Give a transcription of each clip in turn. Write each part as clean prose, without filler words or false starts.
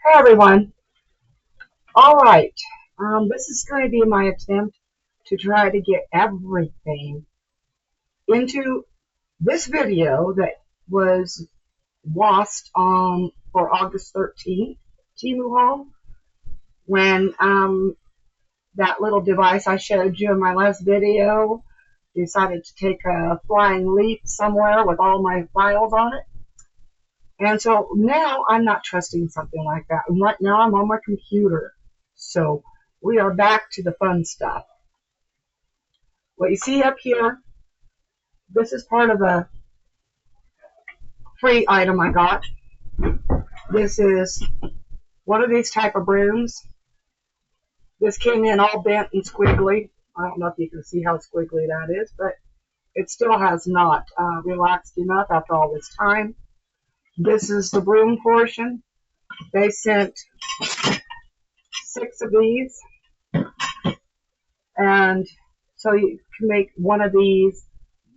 Hi everyone. All right. This is going to be my attempt to try to get everything into this video that was lost on for August 13th Temu haul when that little device I showed you in my last video decided to take a flying leap somewhere with all my files on it. And so now I'm not trusting something like that. And right now I'm on my computer. So we are back to the fun stuff. What you see up here, this is part of a free item I got. This is one of these type of brooms. This came in all bent and squiggly. I don't know if you can see how squiggly that is, but it still has not relaxed enough after all this time. This is the broom portion. They sent 6 of these. And so you can make one of these,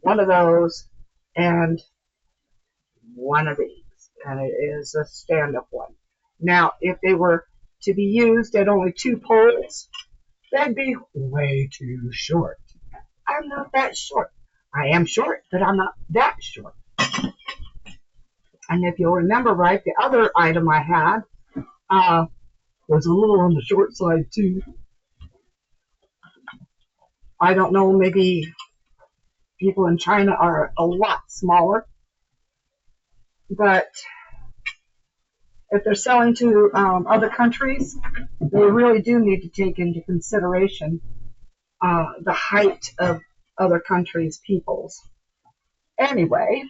one of those, and one of these. And it is a stand-up one. Now, if they were to be used at only 2 poles, that'd be way too short. I'm not that short. I am short, but I'm not that short. And if you'll remember right, the other item I had was a little on the short side too. I don't know, maybe people in China are a lot smaller. But if they're selling to other countries, they really do need to take into consideration the height of other countries' peoples. Anyway,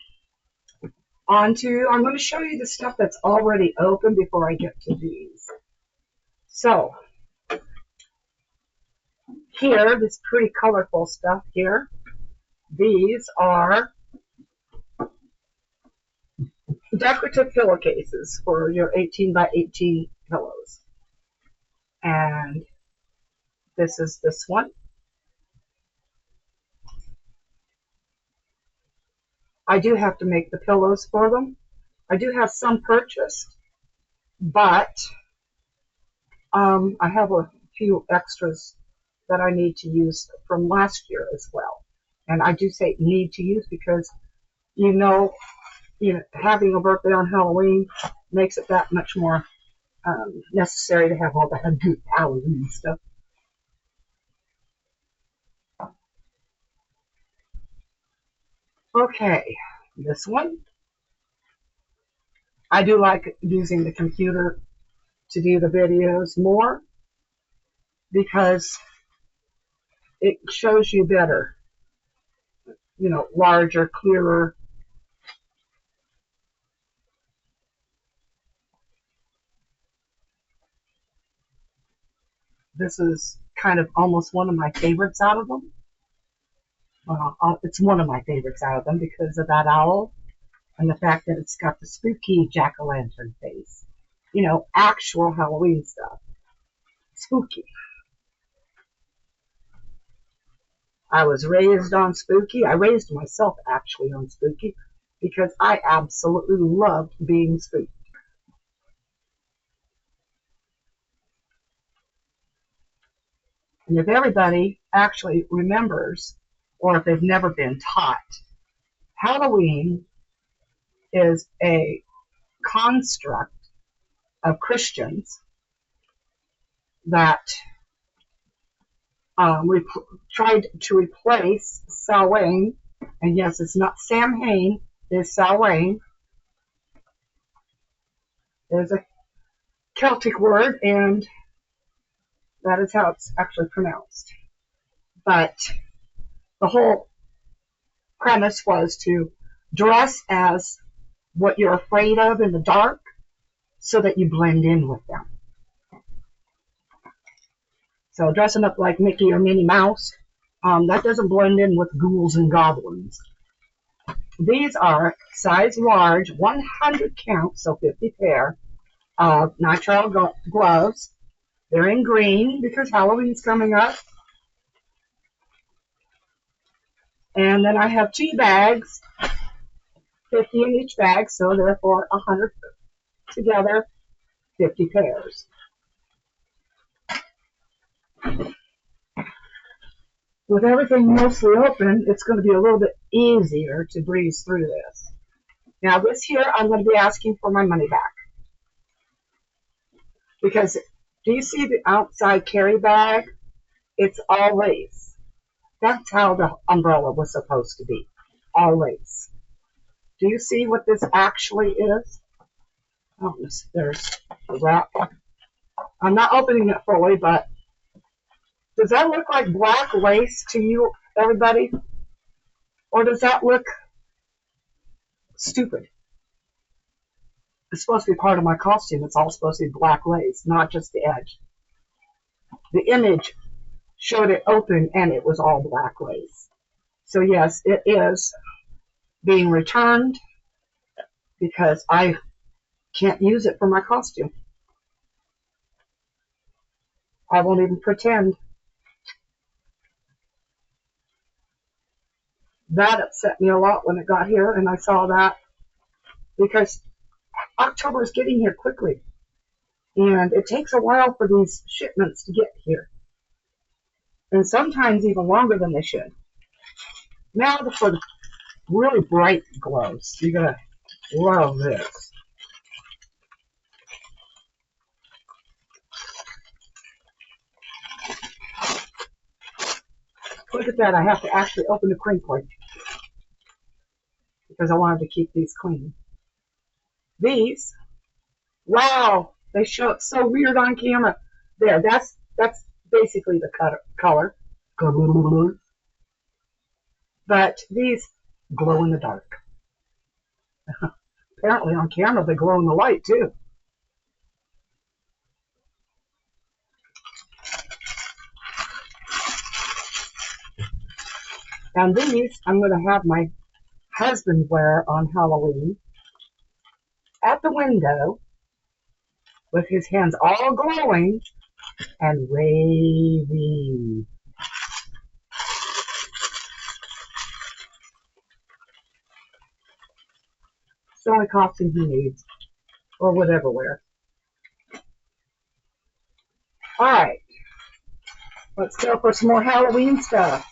I'm going to show you the stuff that's already open before I get to these. So, here, this pretty colorful stuff here, these are decorative pillowcases for your 18 by 18 pillows. And this is this one. I do have to make the pillows for them. I do have some purchased, but I have a few extras that I need to use from last year as well. And I do say need to use because you know having a birthday on Halloween makes it that much more necessary to have all that good Halloween stuff. Okay, this one. I do like using the computer to do the videos more because it shows you better, larger, clearer. This is kind of almost one of my favorites out of them. It's one of my favorites out of them because of that owl and the fact that it's got the spooky jack-o'-lantern face. Actual Halloween stuff. Spooky. I was raised on spooky. I raised myself actually on spooky because I absolutely loved being spooked. And if everybody actually remembers, or if they've never been taught, Halloween is a construct of Christians that tried to replace Samhain, and yes, it's not Samhain, it's Samhain. There's a Celtic word, and that is how it's actually pronounced. But the whole premise was to dress as what you're afraid of in the dark so that you blend in with them. So dressing up like Mickey or Minnie Mouse, that doesn't blend in with ghouls and goblins. These are size large, 100 count, so 50 pair of nitrile gloves. They're in green because Halloween's coming up. And then I have 2 bags, 50 in each bag, so therefore 100 together. 50 pairs. With everything mostly open, it's going to be a little bit easier to breeze through this. Now this here, I'm going to be asking for my money back. Because, do you see the outside carry bag? It's all lace. That's how the umbrella was supposed to be. All lace. Do you see what this actually is? Oh, there's the wrap. I'm not opening it fully, but does that look like black lace to you, everybody? Or does that look stupid? It's supposed to be part of my costume. It's all supposed to be black lace, not just the edge. The image showed it open and it was all black lace. So yes, it is being returned because I can't use it for my costume. I won't even pretend. That upset me a lot when it got here and I saw that, because October is getting here quickly and it takes a while for these shipments to get here, and sometimes even longer than they should. Now for the really bright glows, you're gonna love this. Look at that, I have to actually open the crinkling because I wanted to keep these clean. These, wow, they show up so weird on camera. There, that's basically the color. But these glow in the dark. Apparently on camera they glow in the light too. And these I'm going to have my husband wear on Halloween at the window with his hands all glowing and waving. It's the only costume he needs, or whatever wear. Alright, let's go for some more Halloween stuff.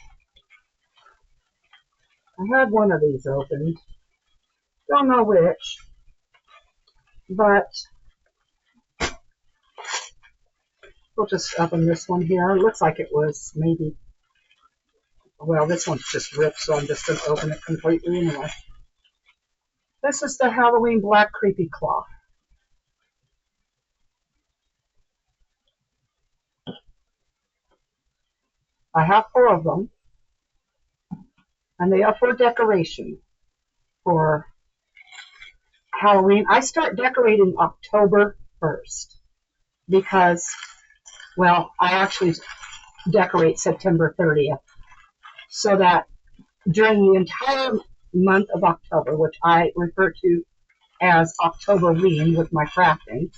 I had one of these opened. Don't know which, but we'll just open this one here. It looks like it was maybe, well, this one's just ripped, so I'm just going to open it completely anyway. This is the Halloween Black Creepy Cloth. I have 4 of them, and they are for decoration for Halloween. I start decorating October 1st because, well, I actually decorate September 30th, so that during the entire month of October, which I refer to as Octoberween with my crafting,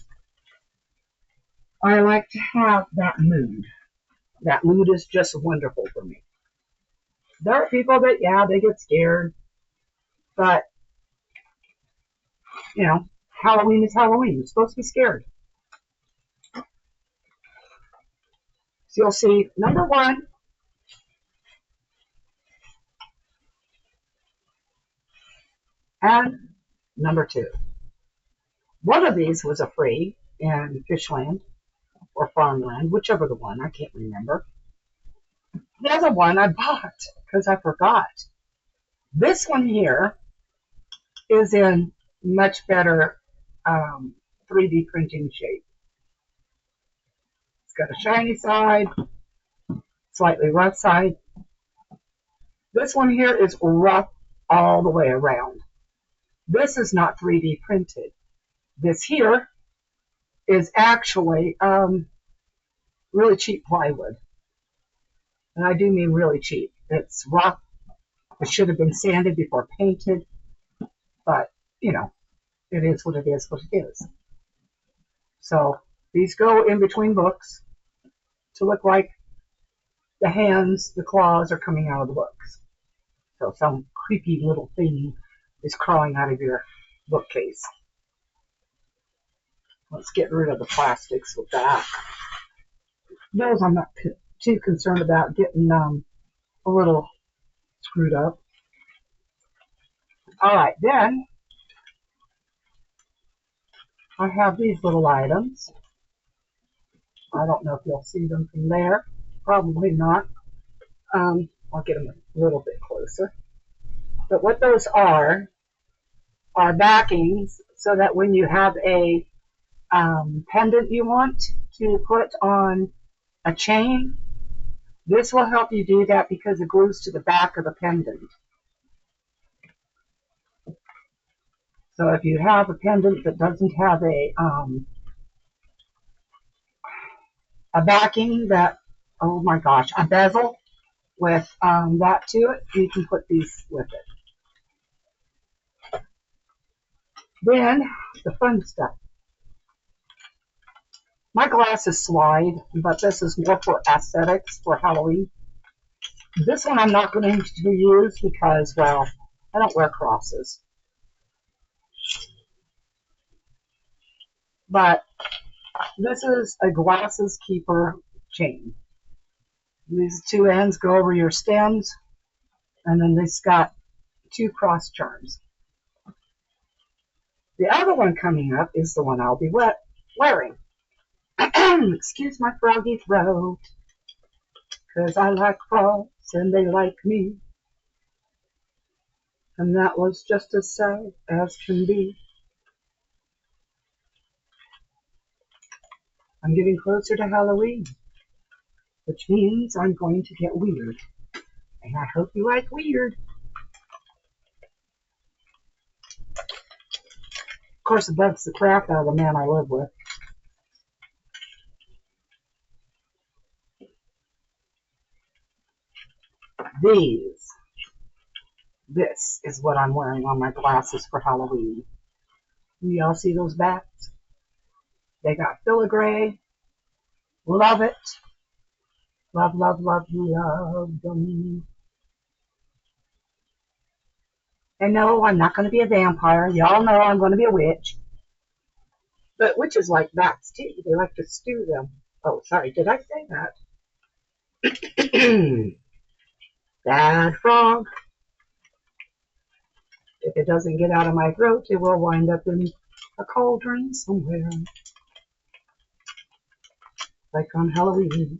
I like to have that mood. That mood is just wonderful for me. There are people that, yeah, they get scared, but, you know, Halloween is Halloween. You're supposed to be scared. So you'll see number 1, and number 2. One of these was a free in Fishland or Farmland, whichever the one, I can't remember. The other one I bought because I forgot. This one here is in much better 3D printing shape. It's got a shiny side, slightly rough side. This one here is rough all the way around. This is not 3D printed. This here is actually really cheap plywood. And I do mean really cheap. It's rough. It should have been sanded before painted. But, you know, it is what it is what it is. So these go in between books to look like the hands, the claws are coming out of the books. So some creepy little thing is crawling out of your bookcase. Let's get rid of the plastics with that. Those I'm not too concerned about getting a little screwed up. All right, then I have these little items. I don't know if you'll see them from there. Probably not. I'll get them a little bit closer. But what those are backings so that when you have a pendant you want to put on a chain, this will help you do that because it glues to the back of the pendant. So if you have a pendant that doesn't have a backing that, oh my gosh, a bezel with that to it, you can put these with it. Then the fun stuff. My glasses slide, but this is more for aesthetics for Halloween. This one I'm not going to use because, well, I don't wear crosses. But this is a glasses keeper chain. These two ends go over your stems, and then this got two cross charms. The other one coming up is the one I'll be wearing. Excuse my froggy throat, because I like frogs and they like me. And that was just as sad as can be. I'm getting closer to Halloween, which means I'm going to get weird. And I hope you like weird. Of course, it bugs the crap out of the man I live with. This is what I'm wearing on my glasses for Halloween. You all see those bats? They got filigree. Love it. Love, love, love, love them. And no, I'm not going to be a vampire. Y'all know I'm going to be a witch. But witches like bats too. They like to stew them. Oh, sorry, did I say that? Bad frog. If it doesn't get out of my throat, it will wind up in a cauldron somewhere. Like on Halloween.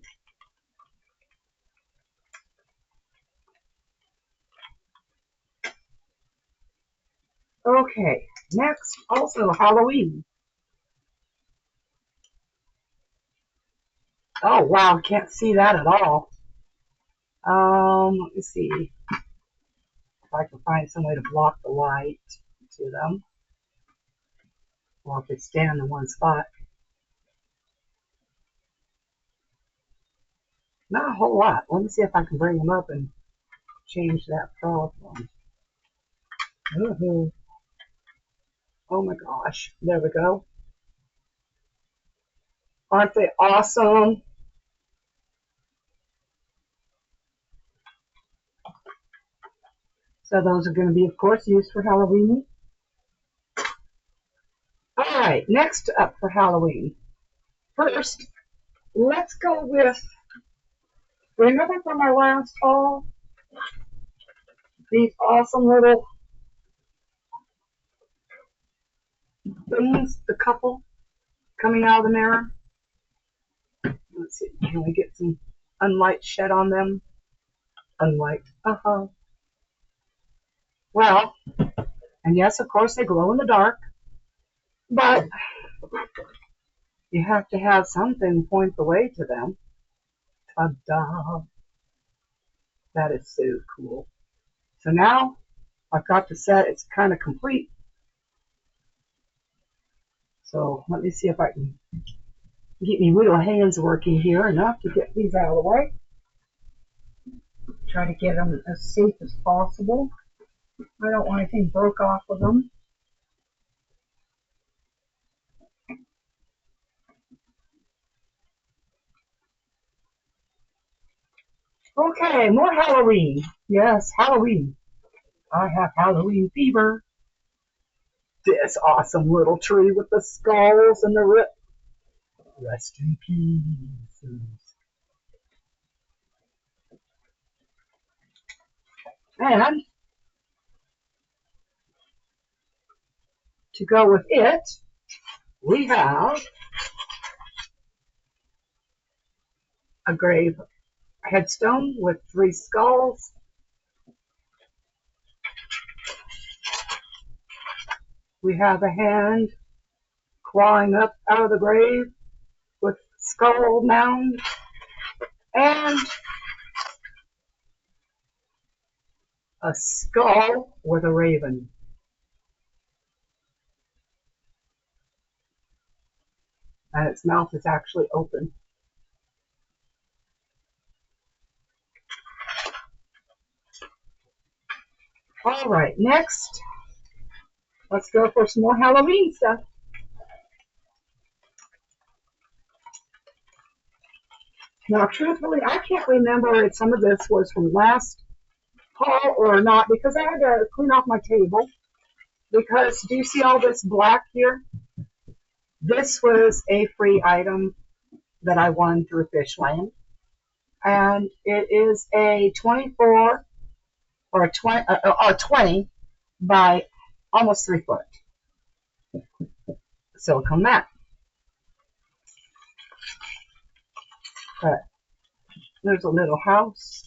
Okay, next, also Halloween. Oh, wow, I can't see that at all. Let me see if I can find some way to block the light to them. Or if they stand in one spot. Not a whole lot. Let me see if I can bring them up and change that problem. Oh my gosh. There we go. Aren't they awesome? So those are going to be, of course, used for Halloween. All right, next up for Halloween. First, let's go with, remember from my last haul, these awesome little things, the couple coming out of the mirror. Let's see, can we get some unlight shed on them? Unlight, Well, and yes, of course, they glow in the dark, but you have to have something point the way to them. Ta-da! That is so cool. So now I've got the set. It's kind of complete. So let me see if I can get me little hands working here enough to get these out of the way. Try to get them as safe as possible. I don't want anything broke off of them. Okay, more Halloween. Yes, Halloween. I have Halloween fever. this awesome little tree with the skulls and the rip. Rest in peace. And to go with it, we have a grave headstone with 3 skulls. We have a hand clawing up out of the grave with skull mound, and a skull with a raven. And its mouth is actually open. All right, next, let's go for some more Halloween stuff. Now, truthfully, I can't remember if some of this was from last haul or not, because I had to clean off my table. Because, do you see all this black here? This was a free item that I won through Fishland. And it is a 24 or a 20 by almost 3 foot silicone mat. But there's a little house.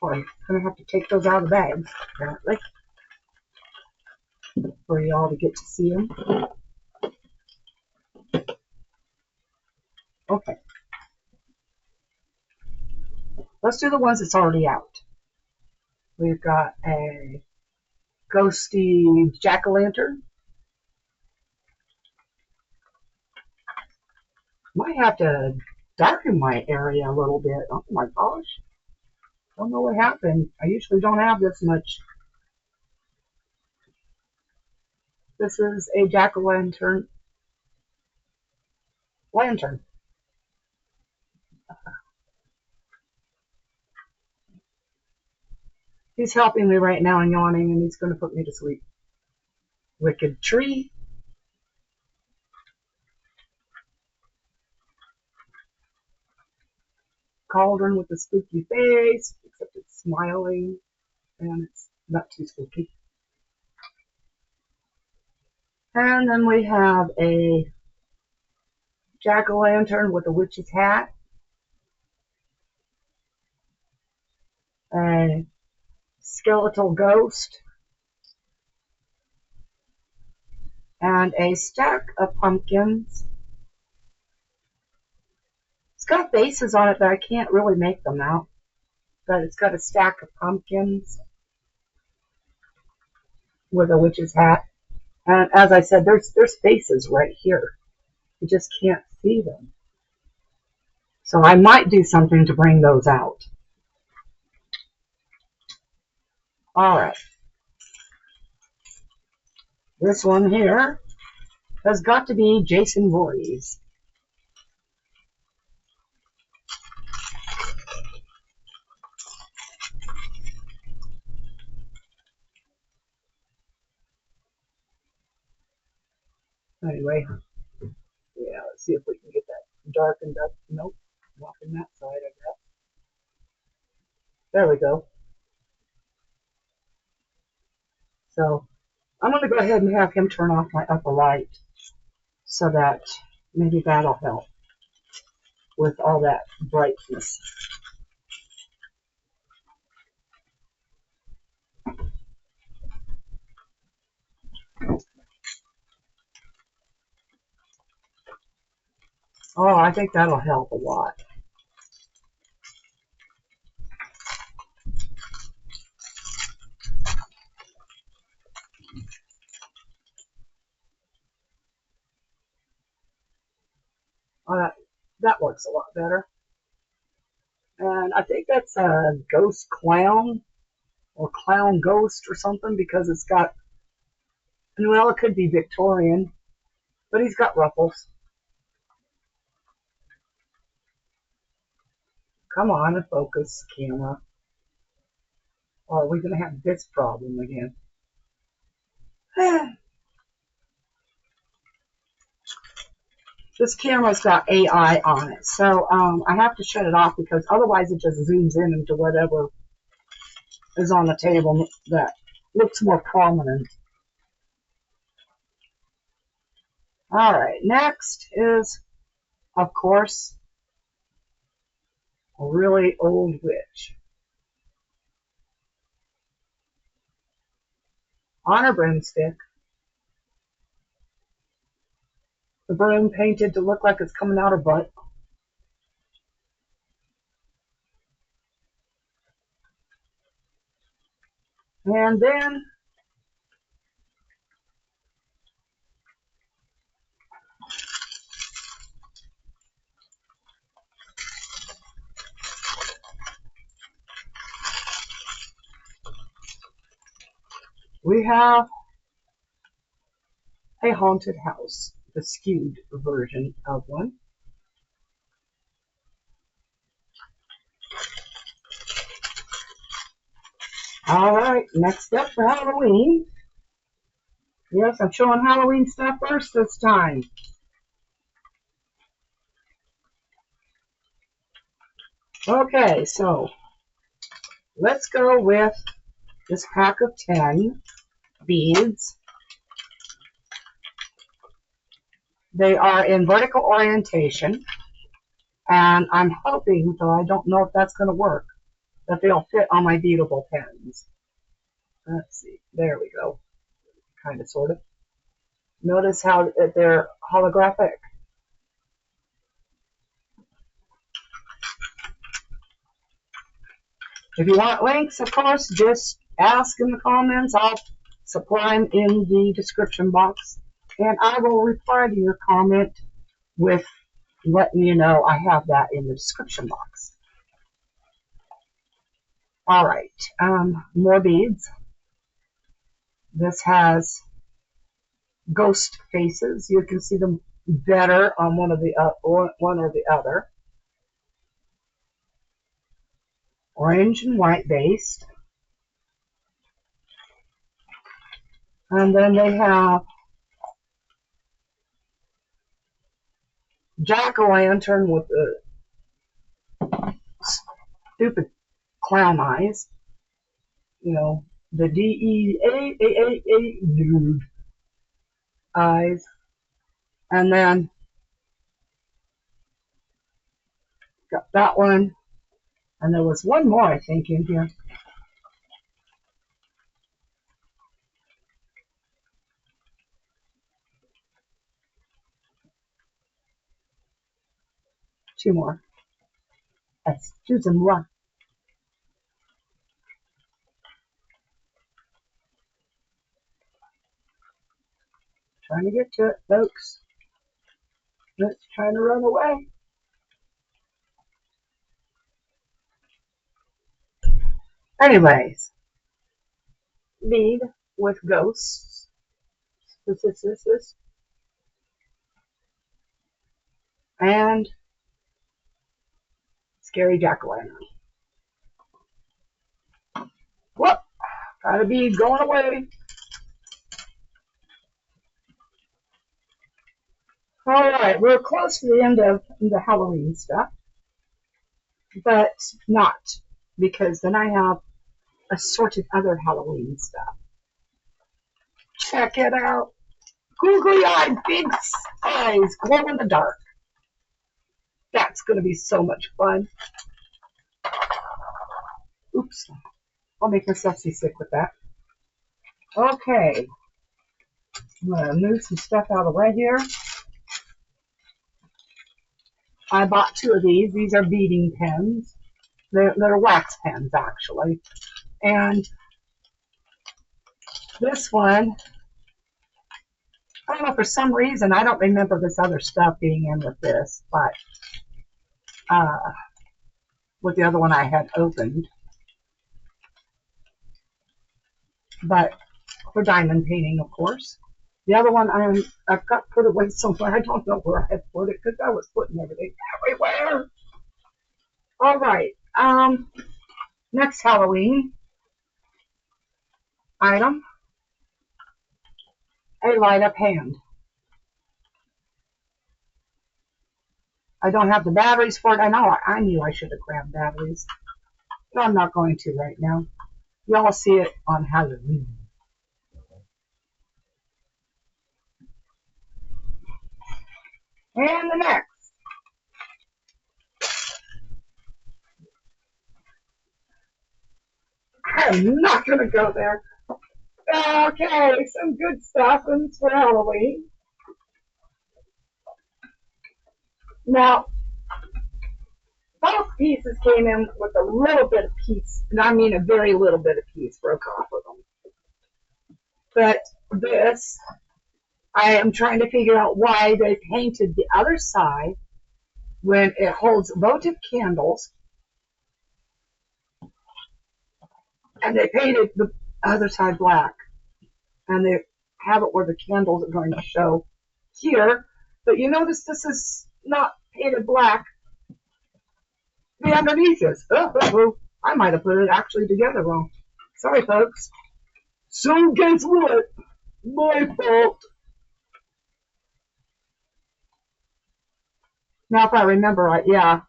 Oh, I'm going to have to take those out of the bags, apparently, for y'all to get to see them. Okay. Let's do the ones that's already out. We've got a ghosty jack-o'-lantern. Might have to darken my area a little bit. Oh my gosh. Don't know what happened. I usually don't have this much. This is a jack-o'-lantern. Lantern. He's helping me right now and yawning, and he's going to put me to sleep. Wicked tree. Cauldron with a spooky face, except it's smiling, and it's not too spooky. And then we have a jack-o'-lantern with a witch's hat, a skeletal ghost, and a stack of pumpkins. It's got faces on it, but I can't really make them out. But it's got a stack of pumpkins with a witch's hat. And as I said, there's faces right here. You just can't see them. So I might do something to bring those out. Alright. This one here has got to be Jason Voorhees. Anyway, yeah, let's see if we can get that darkened up. Nope, not on that side, I guess. There we go. So I'm going to go ahead and have him turn off my upper light so that maybe that'll help with all that brightness. Oh, I think that'll help a lot. Oh, that works a lot better. And I think that's a ghost clown or clown ghost or something, because it's got, well, it could be Victorian, but he's got ruffles. Come on, focus, camera. Or are we going to have this problem again? This camera's got AI on it, so I have to shut it off because otherwise it just zooms in into whatever is on the table that looks more prominent. Alright, next is, of course, a really old witch. On her broomstick. The broom painted to look like it's coming out her butt. And then we have a haunted house, the skewed version of one. Alright, next up for Halloween. Yes, I'm showing Halloween stuff first this time. Okay, so let's go with this pack of 10 beads. They are in vertical orientation, and I'm hoping, though I don't know if that's going to work, that they'll fit on my beadable pens. Let's see, there we go. Kind of, sort of. Notice how they're holographic. If you want links, of course, just ask in the comments. I'll supply them in the description box. And I will reply to your comment with letting you know I have that in the description box. Alright, more beads. This has ghost faces. You can see them better on one or the other. Orange and white based. And then they have jack-o'-lantern with the stupid clown eyes. You know, the D-E-A-A-A dude eyes. And then got that one. And there was one more, I think, in here. Two more. Excusez-moi. Trying to get to it, folks. It's trying to run away. Anyways, bead with ghosts. This. And scary jack-o'-lantern. Whoop! Got a bead going away. Alright, we're close to the end of the Halloween stuff. But not, because then I have assorted other Halloween stuff. Check it out. Googly-eyed big eyes glow in the dark. That's going to be so much fun. Oops. I'll make myself seasick with that. Okay. I'm going to move some stuff out of the way here. I bought two of these. These are beading pens. They're wax pens, actually. And this one, I don't know, for some reason, I don't remember this other stuff being in with this, but with the other one I had opened. But for diamond painting, of course. The other one I've got put away somewhere. I don't know where I had put it because I was putting everything everywhere. All right. Next Halloween, item, a light up hand. I don't have the batteries for it. I knew I should have grabbed batteries, but I'm not going to right now. Y'all see it on Halloween. And the next. I'm not going to go there. Okay, some good stuff and for Halloween. Now, both pieces came in with a little bit of piece, and I mean a very little bit of piece broke off of them. But this, I am trying to figure out why they painted the other side when it holds votive candles, and they painted the other side black, and they have it where the candles are going to show here. But you notice this is not painted black. The underneath is. I might have put it actually together wrong. Sorry, folks. So guess what? My fault. Now, if I remember right, yeah,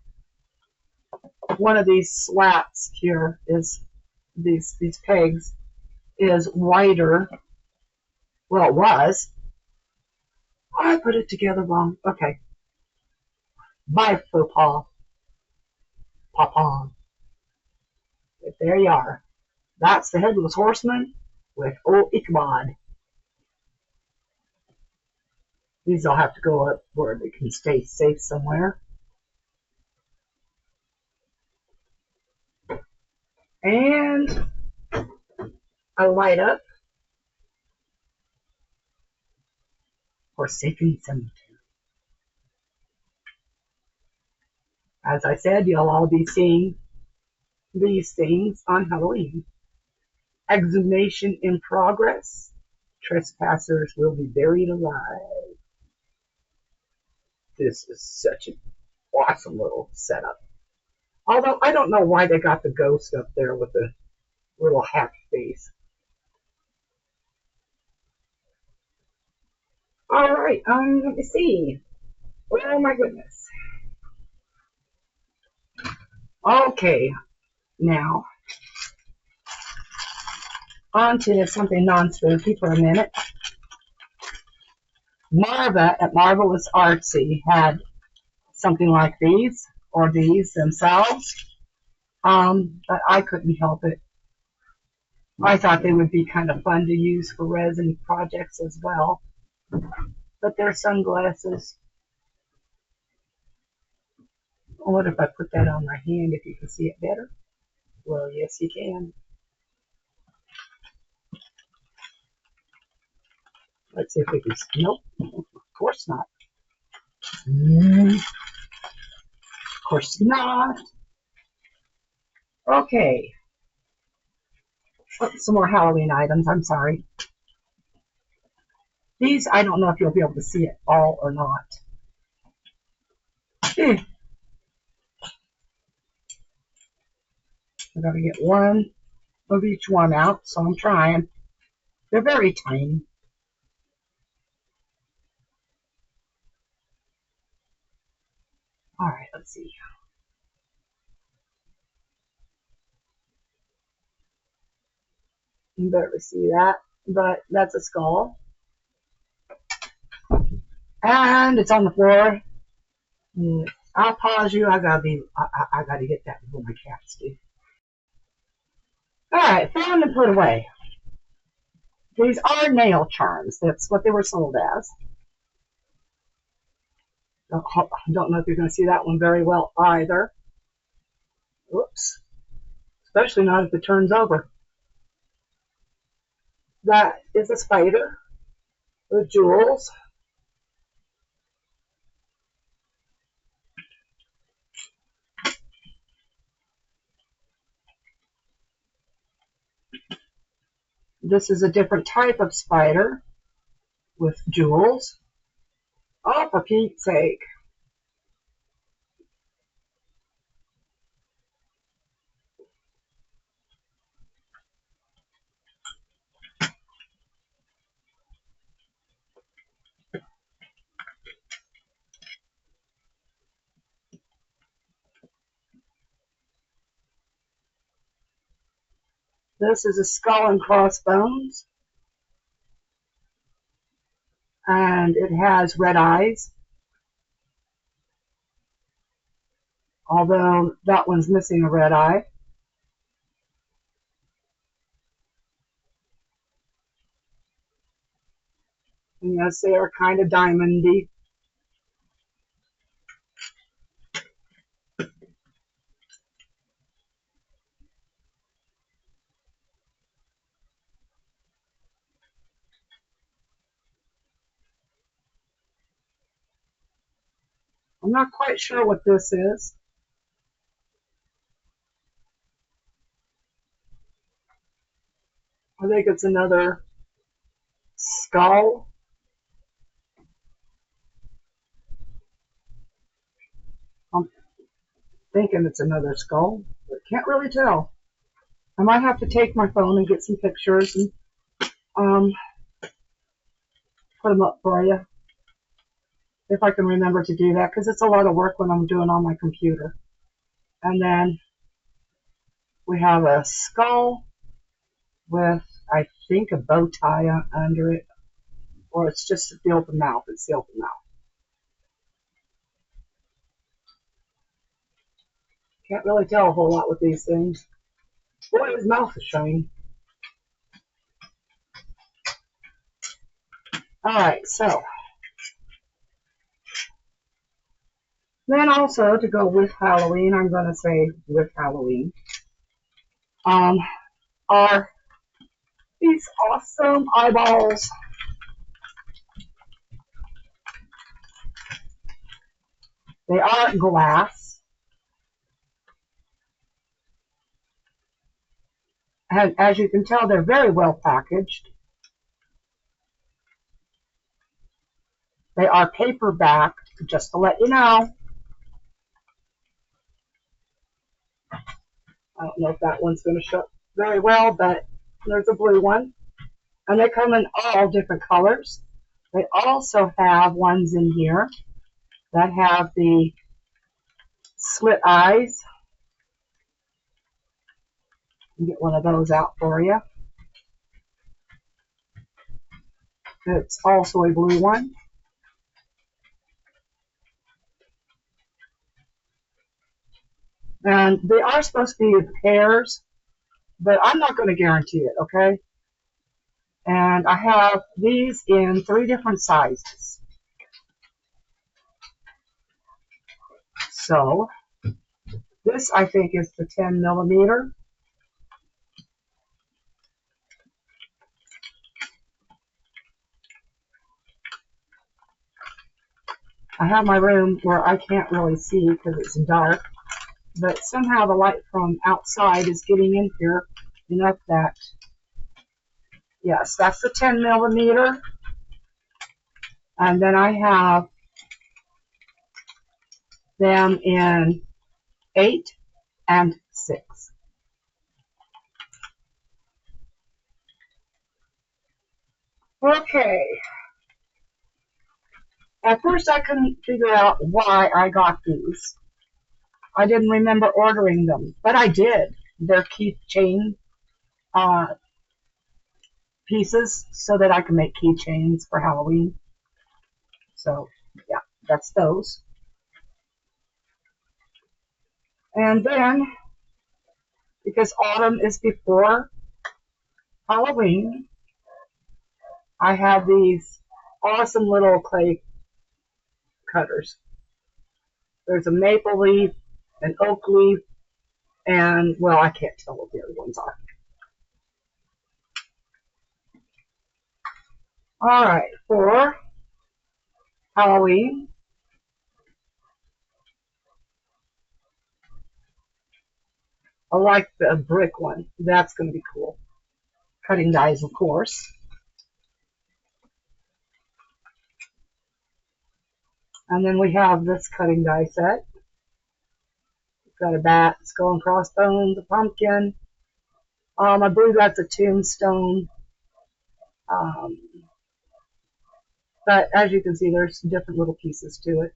one of these slats here is these pegs is wider. Well, it was. I put it together wrong. Okay. My faux pas. Papa. But there you are. That's the Headless Horseman with old Ichabod. These will have to go up where they can stay safe somewhere. And a light up Forsaken Cemetery. As I said, you'll all be seeing these things on Halloween. Exhumation in progress. Trespassers will be buried alive. This is such an awesome little setup. Although I don't know why they got the ghost up there with the little half face. All right, let me see. Oh my goodness. Okay, now on to something non-spooky for a minute. Marva at Marvelous Artsy had something like these, or these themselves, but I couldn't help it. I thought they would be kind of fun to use for resin projects as well. But they're sunglasses. What if I put that on my hand if you can see it better? Well, yes, you can. Let's see if we can. Nope, of course not. Of course not. Okay. Oh, some more Halloween items. I'm sorry. These, I don't know if you'll be able to see it all or not. I gotta get one of each one out, so I'm trying. They're very tiny. All right, let's see. You better see that, but that's a skull. And it's on the floor. I'll pause you. I gotta get that before my cats do. All right, found and put away. These are nail charms. That's what they were sold as. Don't know if you're going to see that one very well either. Whoops. Especially not if it turns over. That is a spider with jewels. This is a different type of spider with jewels. Oh, for Pete's sake. This is a skull and crossbones, and it has red eyes, although that one's missing a red eye. And yes, they are kind of diamondy. I'm not quite sure what this is. I think it's another skull. I'm thinking it's another skull, but can't really tell. I might have to take my phone and get some pictures and put them up for you, if I can remember to do that, because it's a lot of work when I'm doing on my computer. And then we have a skull with, I think, a bow tie under it, or it's just the open mouth. It's the open mouth. Can't really tell a whole lot with these things. Boy, his mouth is shiny. Alright, so then also to go with Halloween, I'm going to say with Halloween, are these awesome eyeballs. They are glass, and as you can tell, they're very well packaged. They are paperback, just to let you know. I don't know if that one's going to show very well, but there's a blue one. And they come in all different colors. They also have ones in here that have the slit eyes. I'll get one of those out for you. It's also a blue one. And they are supposed to be pairs, but I'm not going to guarantee it, okay? And I have these in 3 different sizes. So, this I think is the 10 millimeter. I have my room where I can't really see because it's dark, but somehow the light from outside is getting in here enough that, yes, that's the 10 millimeter. And then I have them in 8 and 6. Okay. At first I couldn't figure out why I got these. I didn't remember ordering them, but I did. They're keychain pieces so that I can make keychains for Halloween. So, yeah, that's those. And then, because autumn is before Halloween, I have these awesome little clay cutters. There's a maple leaf, an oak leaf, and, well, I can't tell what the other ones are. Alright, for Halloween, I like the brick one. That's going to be cool. Cutting dies, of course. And then we have this cutting die set. It's got a bat, skull and crossbones, a pumpkin. I believe that's a tombstone. But as you can see, there's different little pieces to it.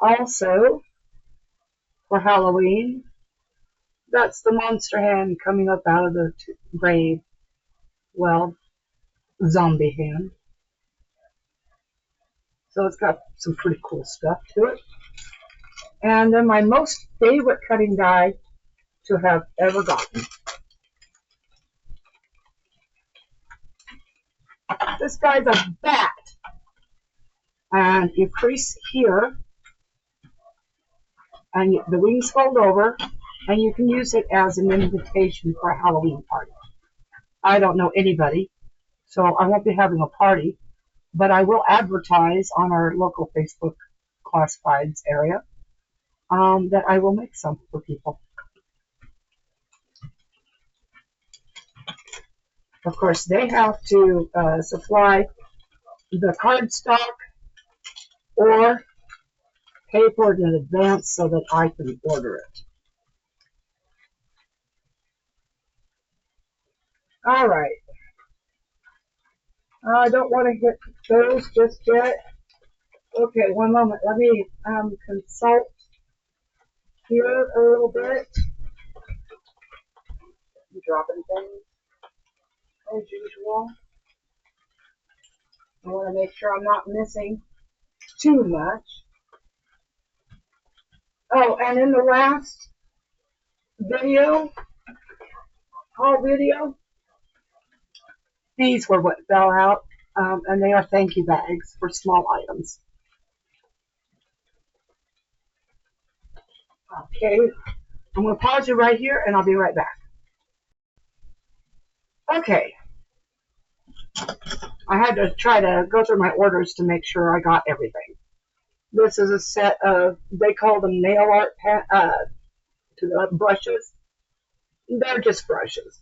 Also, for Halloween, that's the monster hand coming up out of the grave. Well, zombie hand. So it's got some pretty cool stuff to it. And then my most favorite cutting die to have ever gotten. This guy's a bat. And you crease here, and the wings fold over, and you can use it as an invitation for a Halloween party. I don't know anybody, so I won't be having a party, but I will advertise on our local Facebook classifieds area that I will make some for people. Of course, they have to supply the cardstock or pay for it in advance so that I can order it. All right. I don't want to hit those just yet. Okay, one moment. Let me consult here a little bit. I'm dropping things as usual. I want to make sure I'm not missing too much. Oh, and in the last video, haul video, these were what fell out, and they are thank you bags for small items. Okay, I'm going to pause you right here, and I'll be right back. Okay, I had to try to go through my orders to make sure I got everything. This is a set of, they call them nail art brushes. They're just brushes.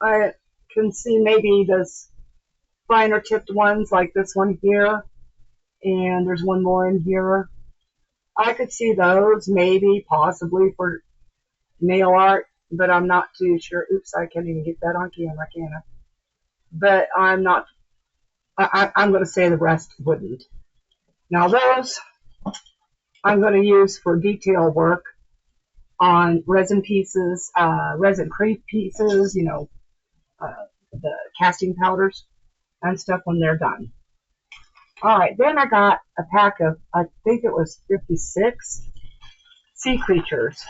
I can see maybe those finer tipped ones like this one here, and there's one more in here. I could see those maybe possibly for nail art, but I'm not too sure. Oops, I can't even get that on camera, can I? But I'm not, I'm going to say the rest wouldn't. Now those I'm going to use for detail work on resin pieces, resin crepe pieces, you know, the casting powders and stuff when they're done. All right, then I got a pack of, I think it was 56 sea creatures.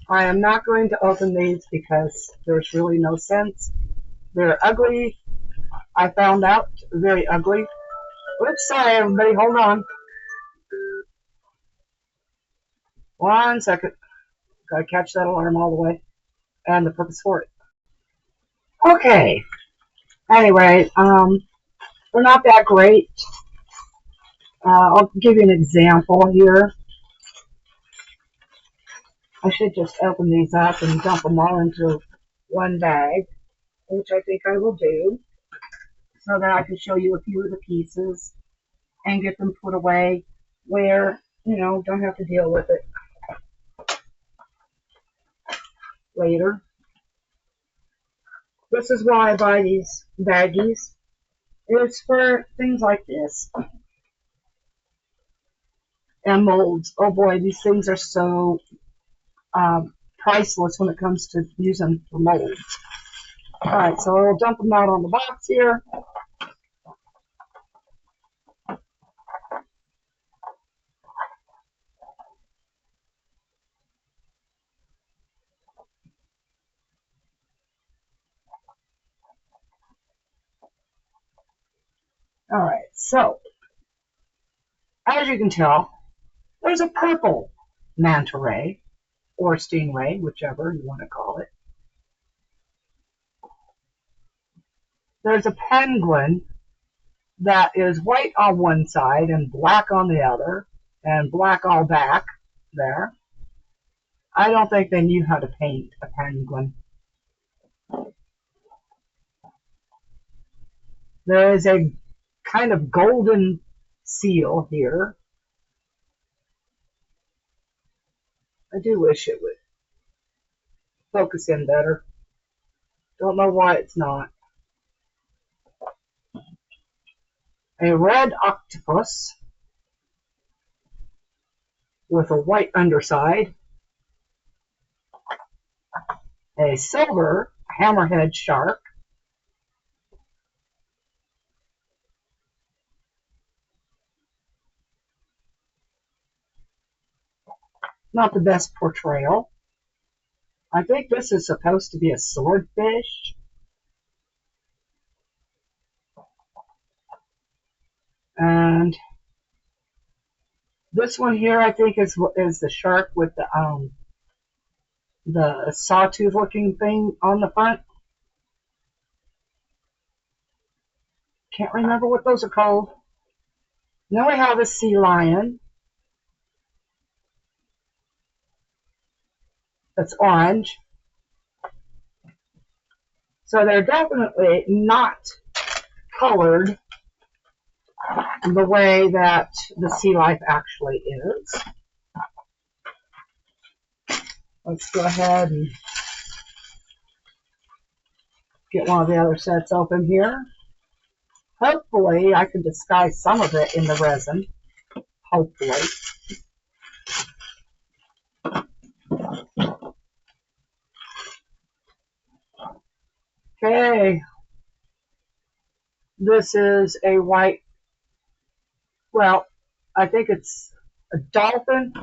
I am not going to open these because there's really no sense. They're ugly. I found out very ugly. Oops, sorry everybody, hold on. One second. Gotta catch that alarm all the way. And the purpose for it. Okay. Anyway, they're not that great. I'll give you an example here. I should just open these up and dump them all into one bag, which I think I will do, so that I can show you a few of the pieces and get them put away where, you know, don't have to deal with it later. This is why I buy these baggies. It's for things like this. And molds. Oh boy, these things are so priceless when it comes to using for molds. Alright, so I'll dump them out on the box here. Alright, so as you can tell, there's a purple manta ray, or stingray, whichever you want to call it. There's a penguin that is white on one side and black on the other, and black all back there. I don't think they knew how to paint a penguin. There is a kind of golden seal here. I do wish it would focus in better. Don't know why it's not. A red octopus. with a white underside, a silver hammerhead shark, not the best portrayal. I think this is supposed to be a swordfish. And this one here, I think, is the shark with the sawtooth looking thing on the front. Can't remember what those are called. Then we have a sea lion. That's orange. So they're definitely not colored the way that the sea life actually is. Let's go ahead and get one of the other sets open here. Hopefully I can disguise some of it in the resin. Hopefully. Okay. This is a white, well, I think it's a dolphin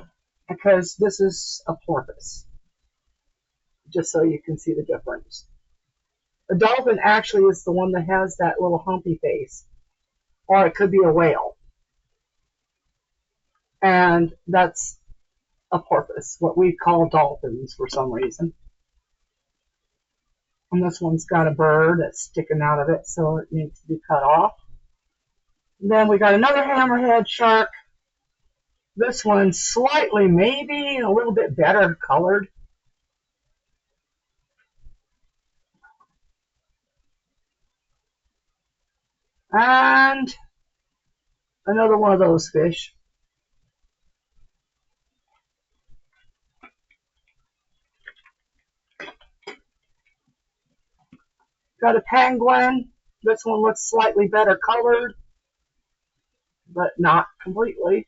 because this is a porpoise. Just so you can see the difference. A dolphin actually is the one that has that little humpy face. Or it could be a whale. And that's a porpoise, what we call dolphins for some reason. And this one's got a bird that's sticking out of it, so it needs to be cut off. And then we got another hammerhead shark. This one's slightly, maybe a little bit better colored. And another one of those fish. Got a penguin. This one looks slightly better colored, but not completely.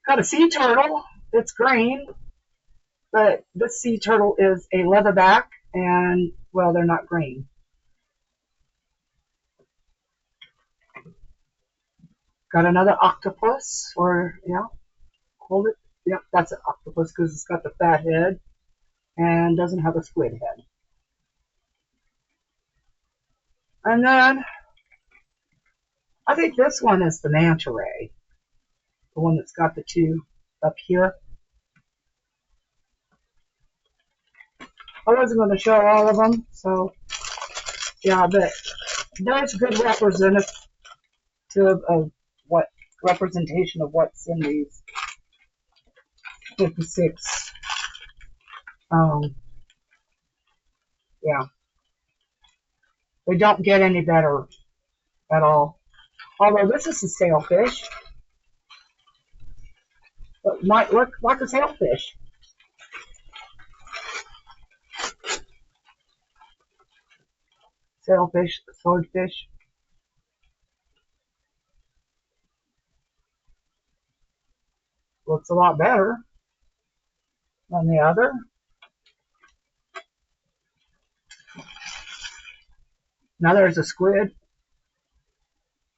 Got a sea turtle. It's green, but this sea turtle is a leatherback, and, well, they're not green. Got another octopus, or, yeah, hold it. Yep, that's an octopus because it's got the fat head and doesn't have a squid head. And then, I think this one is the manta ray, the one that's got the two up here. I wasn't going to show all of them, so, yeah, but there's a good representative of what representation of what's in these 56. Yeah, they don't get any better at all. Although this is a sailfish, but might look like a sailfish. Sailfish, swordfish. Looks a lot better than the other. Now there's a squid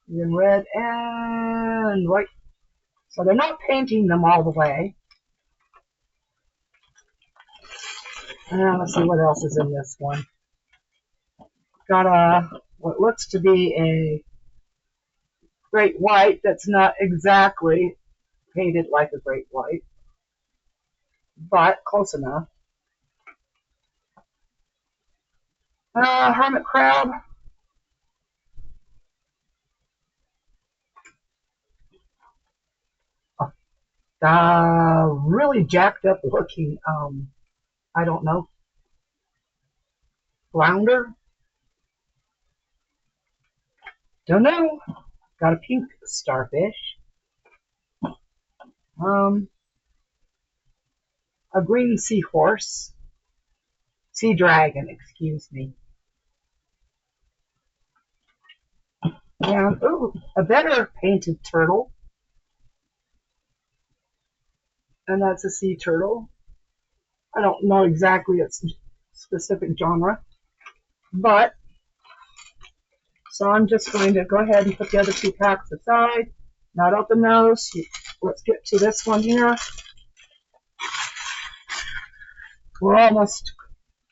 in red and white. So they're not painting them all the way. And let's see what else is in this one. Got a what looks to be a great white that's not exactly painted like a great white, but close enough. Hermit crab. Really jacked up looking, I don't know, flounder? Don't know. Got a pink starfish. A green seahorse. Sea dragon, excuse me. And, ooh, a better painted turtle. And that's a sea turtle. I don't know exactly its specific genre. But, so I'm just going to go ahead and put the other 2 packs aside. Not open those. Let's get to this one here. We're almost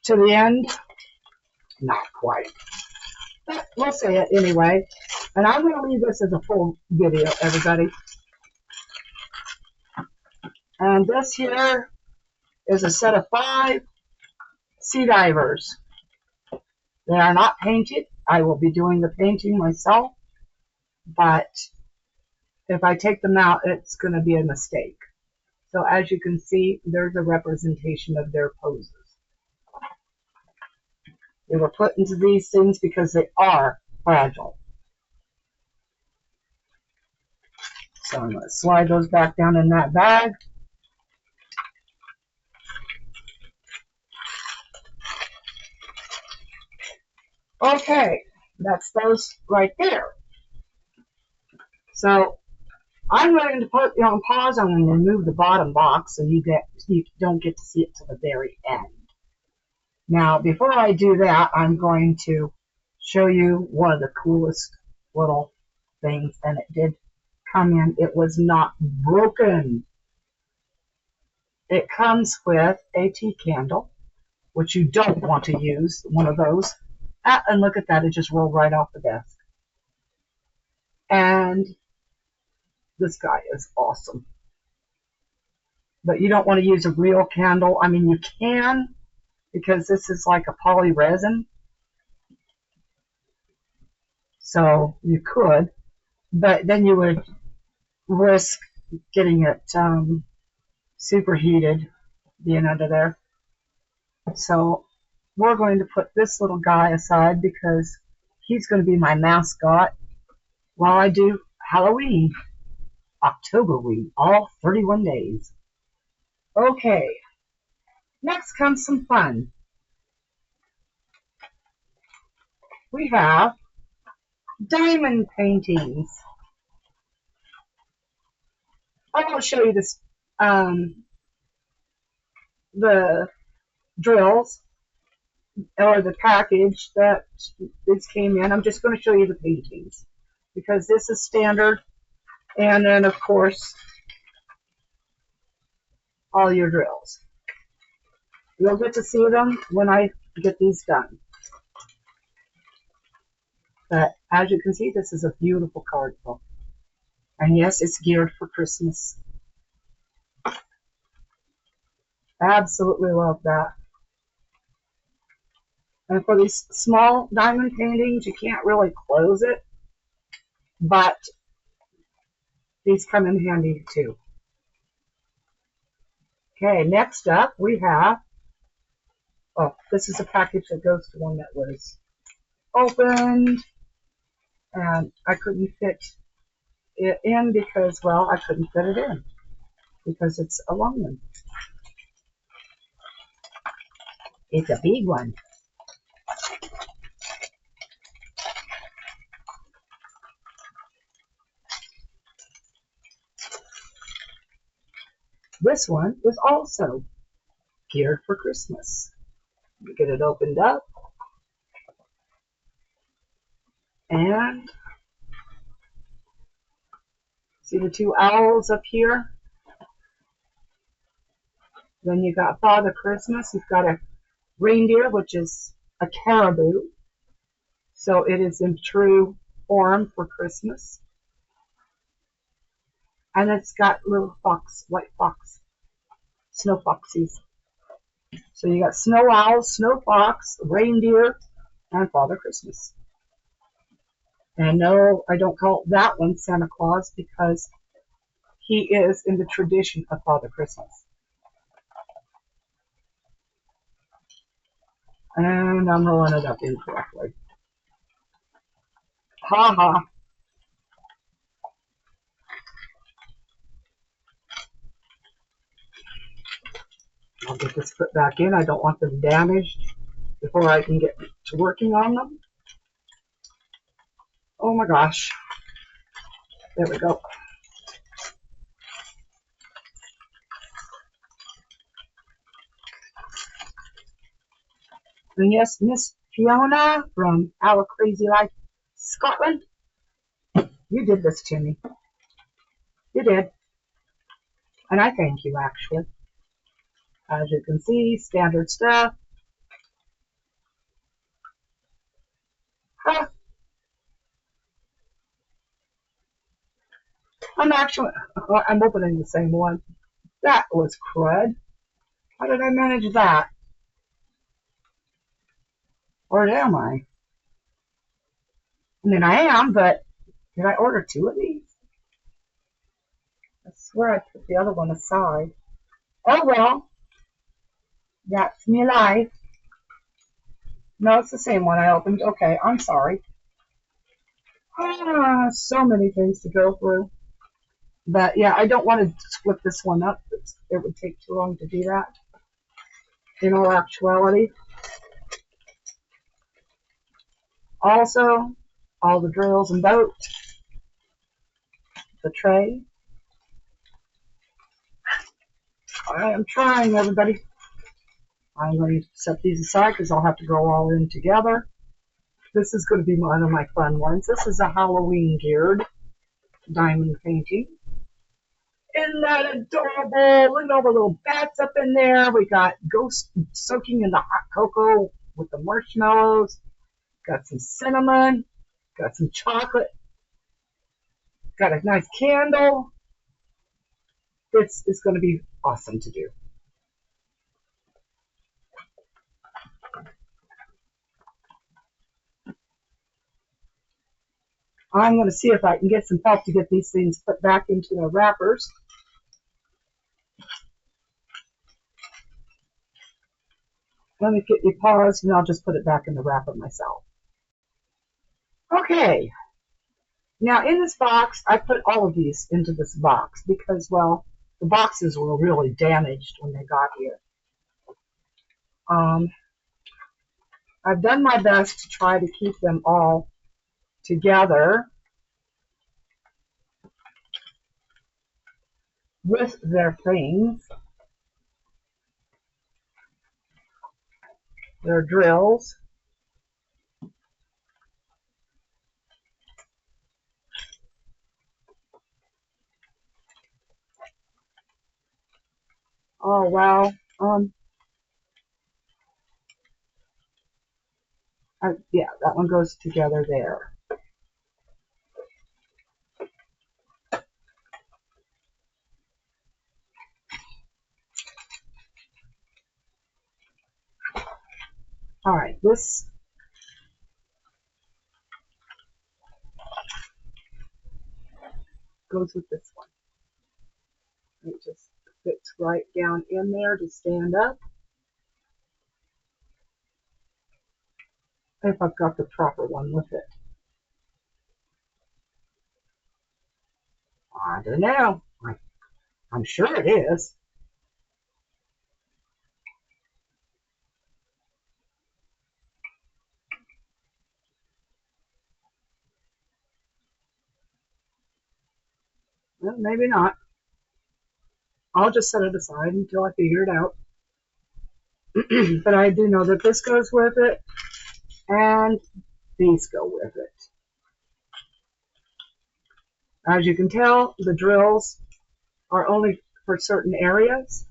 to the end. Not quite. But we'll say it anyway. And I'm going to leave this as a full video, everybody. And this here is a set of 5 sea divers. They are not painted. I will be doing the painting myself. But if I take them out, it's going to be a mistake. So as you can see, there's a representation of their poses. They were put into these things because they are fragile. So I'm going to slide those back down in that bag. Okay, that's those right there. So I'm going to put you on pause. I'm going to remove the bottom box so you don't get to see it to the very end. Now, before I do that, I'm going to show you one of the coolest little things, and it did come in. It was not broken. It comes with a tea candle, which you don't want to use, one of those. And look at that, it just rolled right off the desk. And this guy is awesome. But you don't want to use a real candle. I mean, you can, because this is like a poly resin. So you could, but then you would risk getting it superheated being under there. So we're going to put this little guy aside because he's going to be my mascot while I do Halloween, Octoberween, all 31 days. Okay, next comes some fun. We have diamond paintings. I won't show you this, the drills or the package that this came in. I'm just going to show you the paintings because this is standard, and then of course all your drills. You'll get to see them when I get these done. But as you can see, this is a beautiful card book. And yes, it's geared for Christmas. Absolutely love that. And for these small diamond paintings, you can't really close it, but these come in handy too. Okay, next up we have, oh, this is a package that goes to one that was opened, and I couldn't fit it in because, well, I couldn't fit it in because it's a long one. It's a big one. This one is also geared for Christmas. You get it opened up, and see the 2 owls up here? Then you got Father Christmas. You've got a reindeer, which is a caribou. So it is in true form for Christmas. And it's got little fox, white fox, snow foxies. So you got snow owls, snow fox, reindeer, and Father Christmas. And no, I don't call that one Santa Claus because he is in the tradition of Father Christmas. And I'm rolling it up incorrectly. Ha ha. I'll get this put back in. I don't want them damaged before I can get to working on them. Oh my gosh. There we go. And yes, Miss Fiona from Our Crazy Life Scotland, you did this to me. You did. And I thank you, actually. As you can see, standard stuff. Huh. I'm opening the same one. That was crud. How did I manage that? Or am I? I mean, I am, but did I order 2 of these? I swear I put the other one aside. Oh well, that's me life. No, it's the same one I opened. Okay, I'm sorry. Ah, so many things to go through. But yeah, I don't want to split this one up. It would take too long to do that. In all actuality. Also, all the drills and bolts. The tray. I am trying, everybody. I'm going to set these aside because I'll have to go all in together. This is going to be one of my fun ones. This is a Halloween geared diamond painting. Isn't that adorable? Look at all the little bats up in there. We got ghosts soaking in the hot cocoa with the marshmallows. Got some cinnamon. Got some chocolate. Got a nice candle. This is going to be awesome to do. I'm going to see if I can get some help to get these things put back into their wrappers. Let me get you paused and I'll just put it back in the wrapper myself. Okay. Now in this box, I put all of these into this box because, well, the boxes were really damaged when they got here. I've done my best to try to keep them all together with their things, their drills. Oh, wow. Yeah, that one goes together there. All right, this goes with this one. It just fits right down in there to stand up. If I've got the proper one with it. I don't know. I'm sure it is. Well, maybe not. I'll just set it aside until I figure it out. But I do know that this goes with it, and these go with it. As you can tell, the drills are only for certain areas.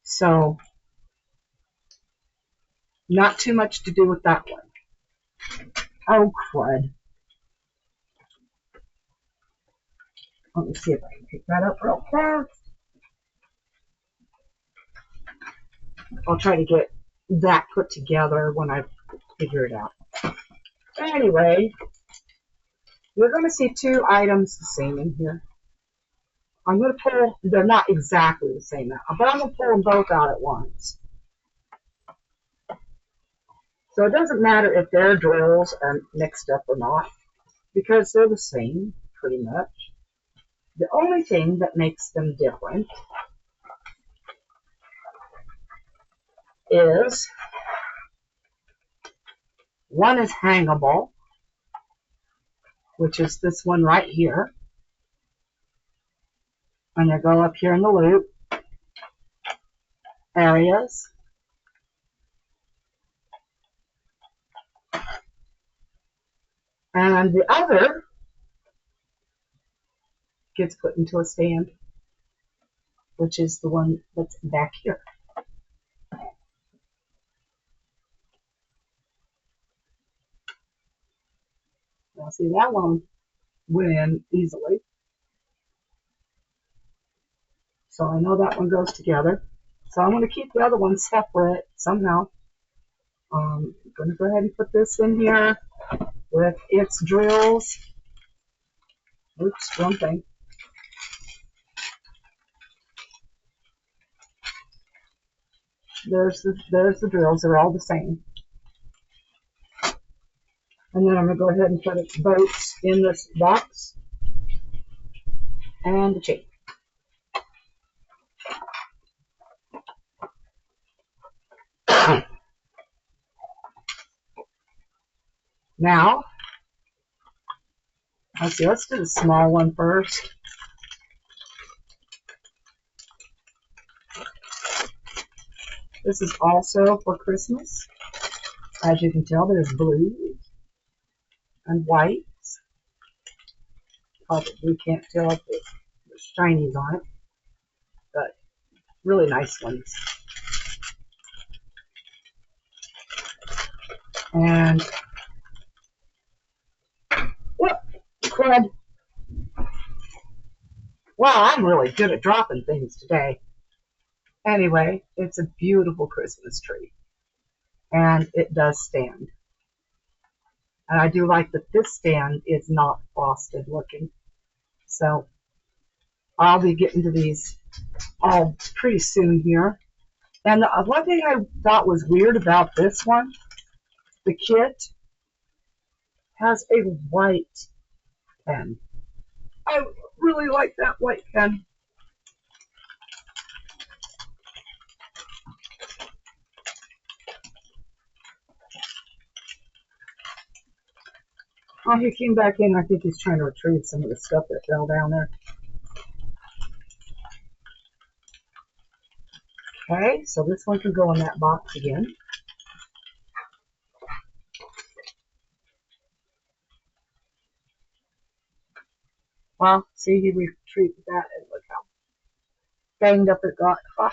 So, not too much to do with that one. Oh, crud. Let me see if I can pick that up real fast. I'll try to get that put together when I figure it out. Anyway, we're going to see 2 items the same in here. I'm going to pull, they're not exactly the same, but I'm going to pull them both out at once. So it doesn't matter if their drills are mixed up or not, because they're the same, pretty much. The only thing that makes them different is One is hangable, which is this one right here. And they go up here in the loop areas. And the other gets put into a stand, which is the one that's back here. Now see, that one went in easily. So I know that one goes together. So I'm going to keep the other one separate somehow. I'm going to go ahead and put this in here with its drills. Oops, wrong thing. There's the drills. They're all the same. And then I'm going to go ahead and put its boats in this box. And the chain. Now, let's see, let's do the small one first. This is also for Christmas. As you can tell, there's blue and whites. Probably can't tell if there's shinies on it, but really nice ones. And whoop, crud. Wow, I'm really good at dropping things today. Anyway, it's a beautiful Christmas tree. And it does stand. And I do like that this stand is not frosted looking. So I'll be getting to these all pretty soon here. And the one thing I thought was weird about this one, the kit has a white pen. I really like that white pen. Oh, he came back in. I think he's trying to retrieve some of the stuff that fell down there. Okay, so this one can go in that box again. Well, see, he retrieved that, and look how banged up it got. Oh.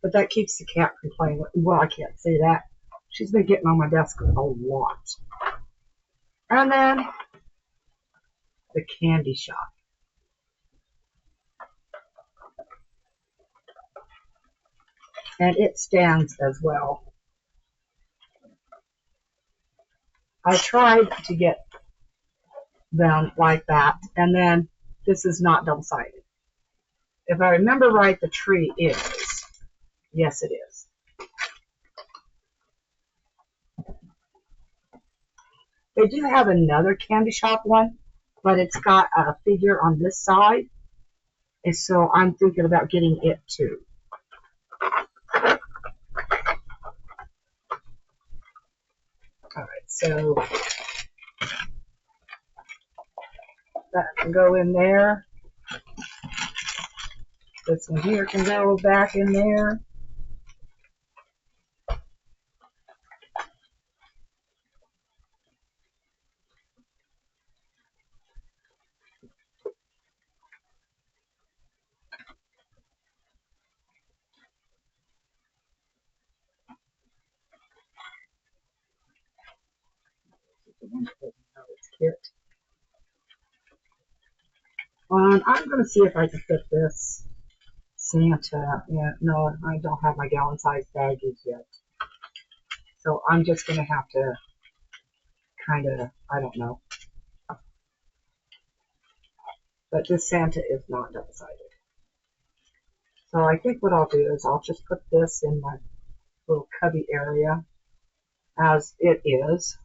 But that keeps the cat from playing with. Well, I can't say that. She's been getting on my desk a lot. And then the candy shop. And it stands as well. I tried to get them like that, and then this is not double-sided. If I remember right, the tree is. Yes, it is. They do have another candy shop one, but it's got a figure on this side, and so I'm thinking about getting it too. Alright, so that can go in there. This one here can go back in there. I'm going to see if I can fit this Santa. Yeah, no, I don't have my gallon-sized baggies yet. So I'm just going to have to kind of, I don't know. But this Santa is not double-sided. So I think what I'll do is I'll just put this in my little cubby area as it is.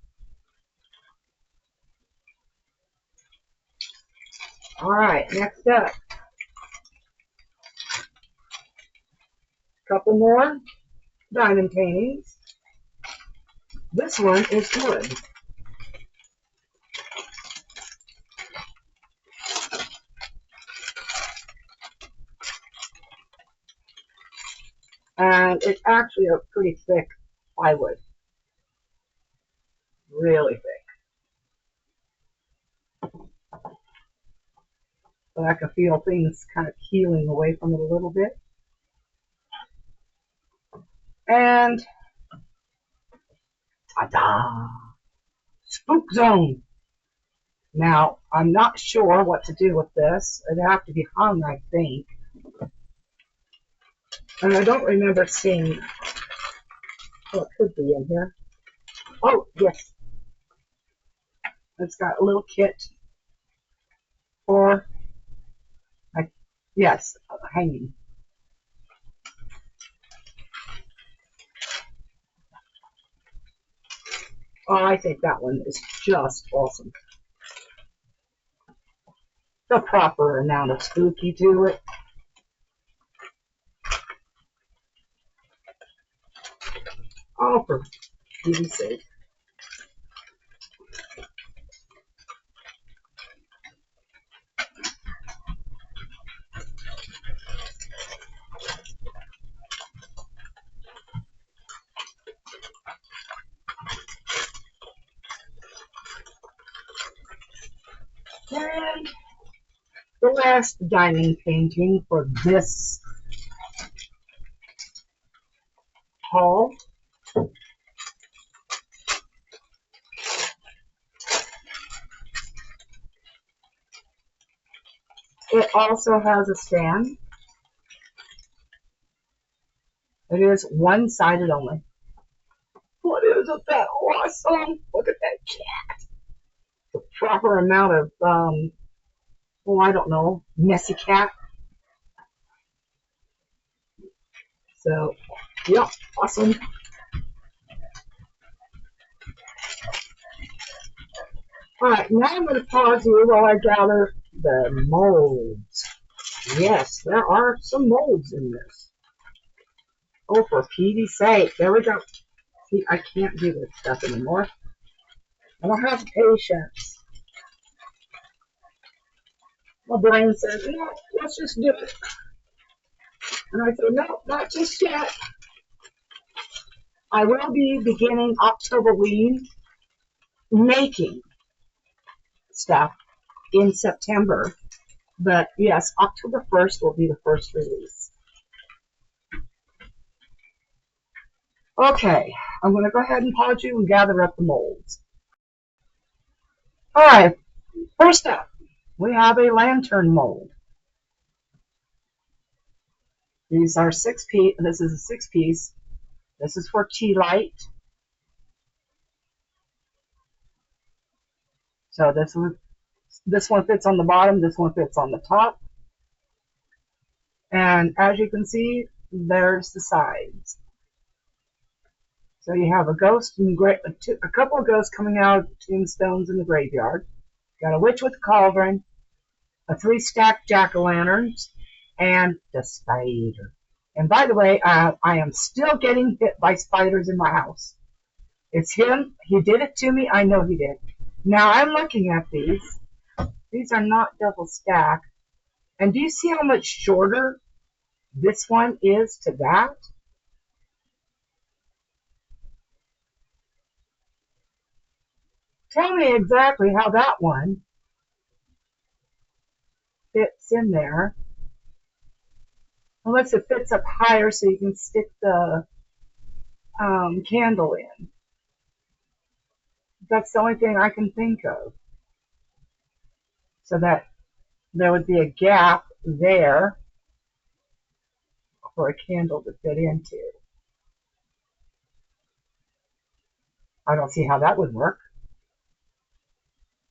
Alright, next up. Couple more diamond paintings. This one is good. And it's actually a pretty thick plywood. Really thick. But I can feel things kind of peeling away from it a little bit. And ta-da! Spook Zone. Now, I'm not sure what to do with this. It'd have to be hung, I think. And I don't remember seeing what could be in here. Oh, yes. It's got a little kit for, yes, hanging. Oh, I think that one is just awesome. The proper amount of spooky to it. Oh, for Pete's sake. And the last diamond painting for this haul. It also has a stand. It is one-sided only. What isn't that awesome? Look at that cat. The proper amount of, oh, I don't know, messy cat. So, yeah, awesome. Alright, now I'm going to pause here while I gather the molds. Yes, there are some molds in this. Oh, for Pete's sake. There we go. See, I can't do this stuff anymore. I don't have patience. My brain says, no, let's just do it. And I said, no, not just yet. I will be beginning October making stuff in September. But yes, October 1st will be the first release. Okay, I'm going to go ahead and pause you and gather up the molds. Alright, first up, we have a lantern mold. These are 6-piece. This is a 6-piece. This is for tea light. So this one fits on the bottom, this one fits on the top. And as you can see, there's the sides. So you have a ghost and a couple of ghosts coming out of tombstones in the graveyard. Got a witch with a cauldron, a 3-stacked jack-o'-lanterns, and the spider. And by the way, I am still getting hit by spiders in my house. It's him. He did it to me. I know he did. Now I'm looking at these. These are not double stacked. And do you see how much shorter this one is to that? Tell me exactly how that one fits in there. Unless it fits up higher so you can stick the candle in. That's the only thing I can think of. So that there would be a gap there for a candle to fit into. I don't see how that would work.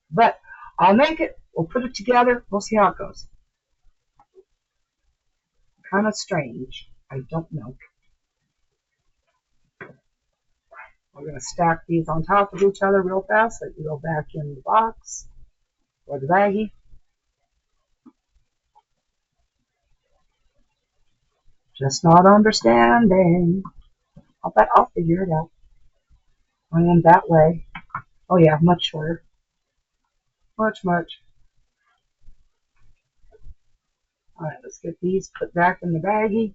But I'll make it. We'll put it together. We'll see how it goes. Kind of strange. I don't know. We're going to stack these on top of each other real fast so you go back in the box or the baggie. Just not understanding. I'll figure it out. I am that way. Oh yeah, much shorter. Much, much. Alright, let's get these put back in the baggie.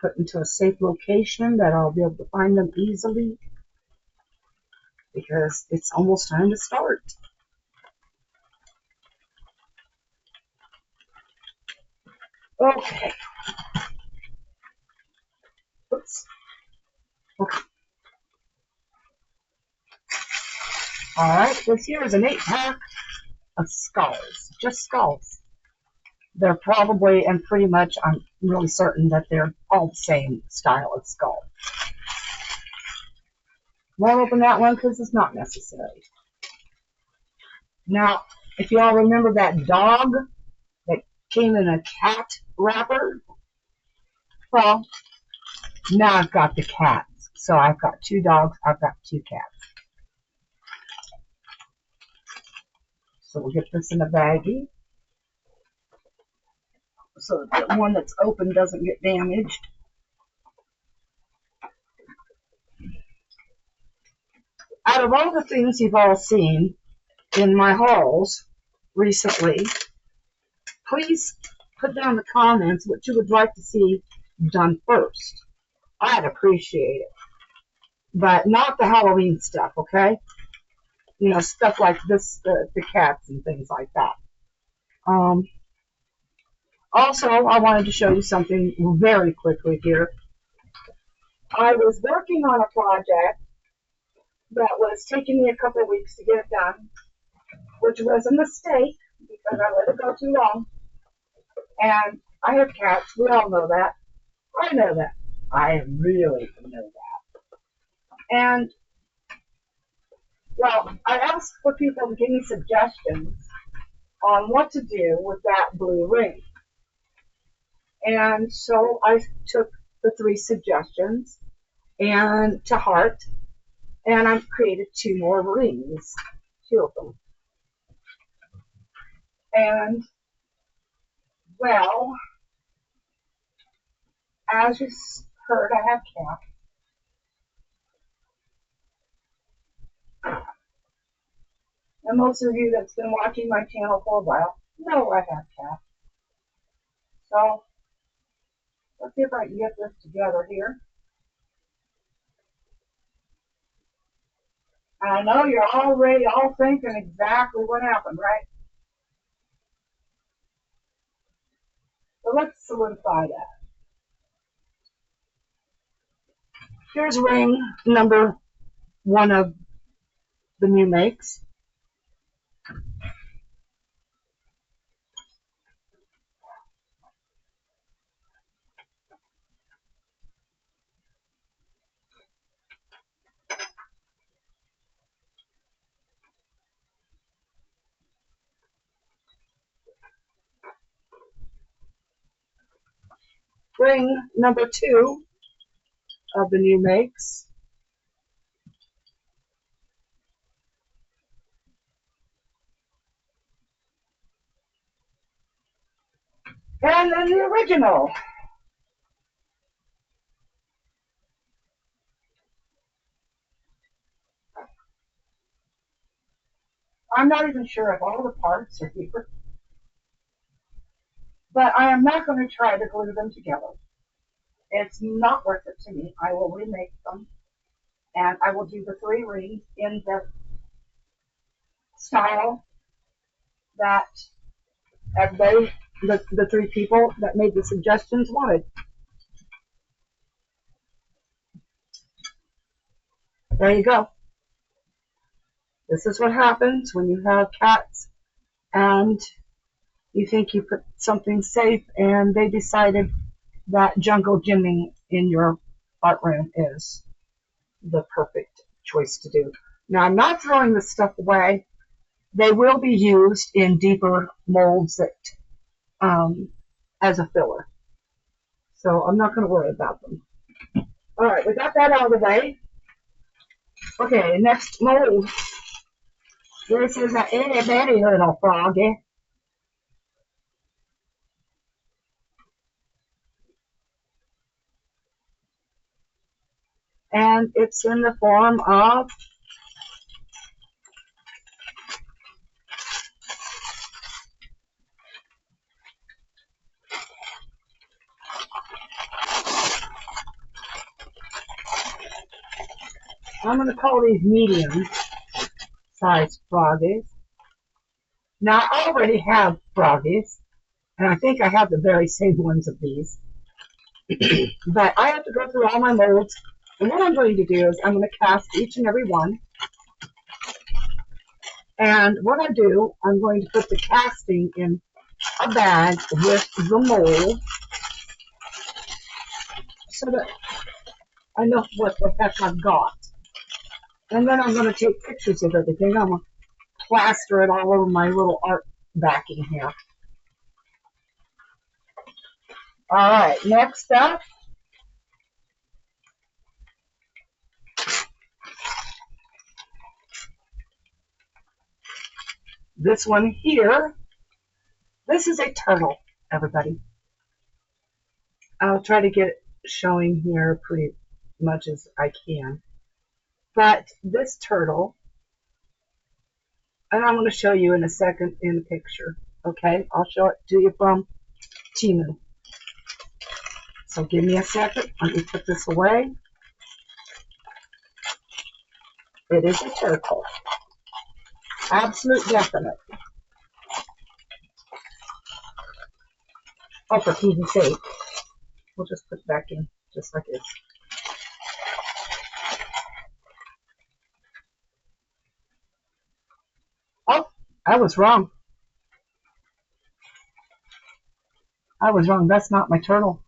Put into a safe location that I'll be able to find them easily. Because it's almost time to start. Okay. Oops. Okay. Alright, this here is an 8-pack of skulls. Just skulls. They're probably, and pretty much, I'm really certain that they're all the same style of skull. Won't open that one because it's not necessary. Now, if you all remember that dog that came in a cat wrapper, well, now I've got the cats. So I've got 2 dogs, I've got 2 cats. So we'll get this in a baggie so that the one that's open doesn't get damaged. Out of all the things you've all seen in my hauls recently, please put down in the comments what you would like to see done first. I'd appreciate it. But not the Halloween stuff, okay? You know, stuff like this, the cats and things like that. Also, I wanted to show you something very quickly here. I was working on a project that was taking me a couple of weeks to get it done, which was a mistake because I let it go too long. And I have cats. We all know that. I know that. I really know that. And, well, I asked for people to give me suggestions on what to do with that blue ring. And so I took the 3 suggestions and to heart, and I've created 2 more rings, 2 of them. And, well, as you heard, I have cats. And most of you that's been watching my channel for a while know I have cats. So, let's see if I can get this together here. And I know you're already all thinking exactly what happened, right? So let's solidify that. Here's ring number 1 of the new makes. Ring number 2 of the new makes. And then the original. I'm not even sure if all the parts are here. But I am not going to try to glue them together. It's not worth it to me. I will remake them. And I will do the 3 rings in the style that everybody, the 3 people that made the suggestions wanted. There you go. This is what happens when you have cats and you think you put something safe and they decided that jungle gymming in your art room is the perfect choice to do. Now, I'm not throwing this stuff away. They will be used in deeper molds that as a filler. So I'm not going to worry about them. All right, we got that out of the way. Okay, next mold. This is a itty bitty little froggy. And it's in the form of I'm going to call these medium sized froggies. Now, I already have froggies, and I think I have the very same ones of these. But I have to go through all my molds, and what I'm going to do is I'm going to cast each and every one. And what I do, I'm going to put the casting in a bag with the mold so that I know what the heck I've got. And then I'm going to take pictures of everything. I'm going to plaster it all over my little art backing here. All right, next up, this one here. This is a turtle, everybody. I'll try to get it showing here pretty much as I can. But this turtle, and I'm going to show you in a second in the picture. Okay, I'll show it to you from Temu. So give me a second. Let me put this away. It is a turtle. Absolute definite. Oh, for Pete's sake. We'll just put it back in just like this. Oh, I was wrong. I was wrong. That's not my turtle.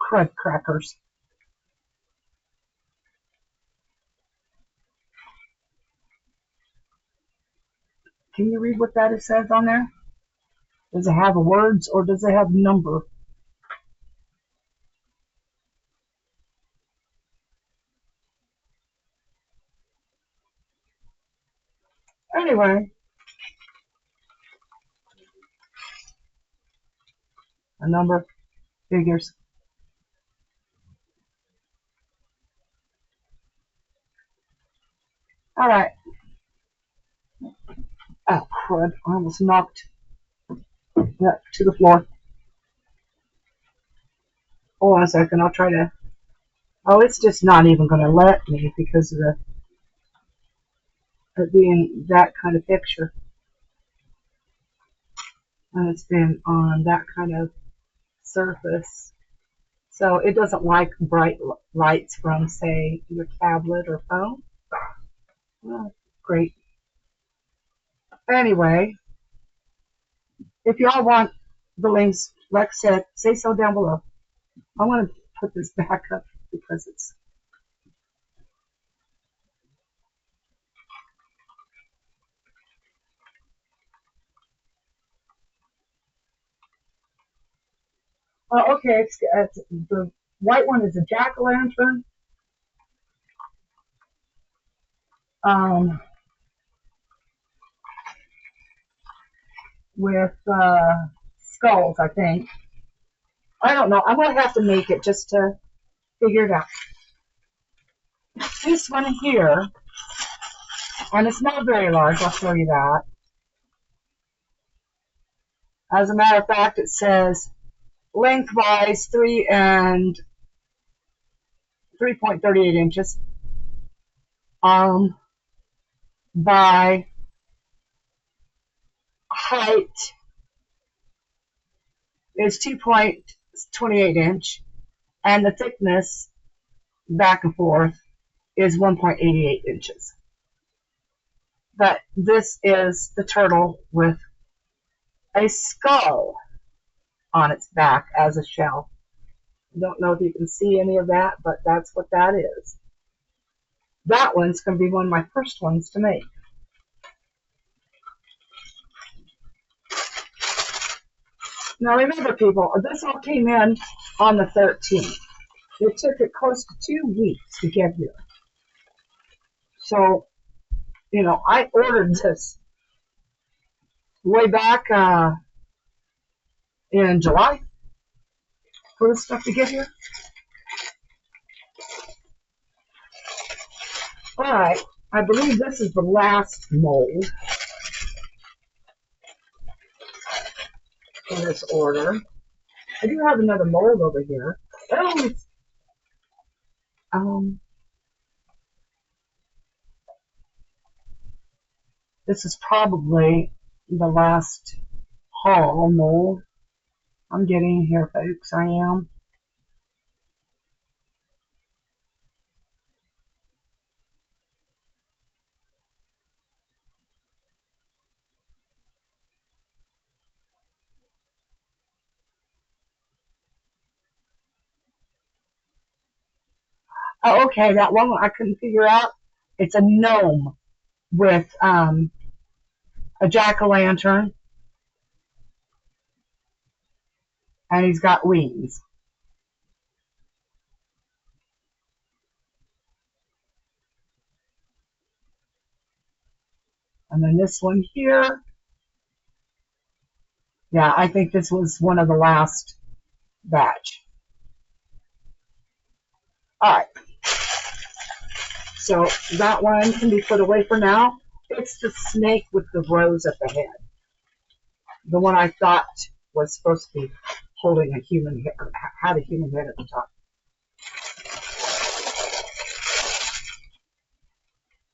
Crud crackers. Can you read what that says on there? Does it have words or does it have number? Anyway, a number figures. All right. Oh, crud. I almost knocked that to the floor. Hold on a second. I'll try to. Oh, it's just not even going to let me because of it being that kind of picture. And it's been on that kind of surface. So it doesn't like bright lights from, say, your tablet or phone. Well, great. Anyway, if y'all want the links, like I said, say so down below. I want to put this back up because it's. Oh, okay. It's the white one is a jack-o'-lantern. Um, with skulls, I think. I don't know. I'm going to have to make it just to figure it out. This one here, and it's not very large, I'll show you that. As a matter of fact, it says lengthwise 3.38 inches by height is 2.28 inch, and the thickness back and forth is 1.88 inches. But this is the turtle with a skull on its back as a shell. I don't know if you can see any of that, but that's what that is. That one's going to be one of my first ones to make. Now remember, people, this all came in on the 13th. It took it close to 2 weeks to get here. So, you know, I ordered this way back in July for this stuff to get here. Alright, I believe this is the last mold in this order. I do have another mold over here. This is probably the last haul mold I'm getting here, folks. I am. Oh, okay, that one I couldn't figure out. It's a gnome with a jack-o'-lantern, and he's got wings. And then this one here, yeah, I think this was one of the last batch. All right, so that one can be put away for now. It's the snake with the rose at the head. The one I thought was supposed to be holding a human head, had a human head at the top.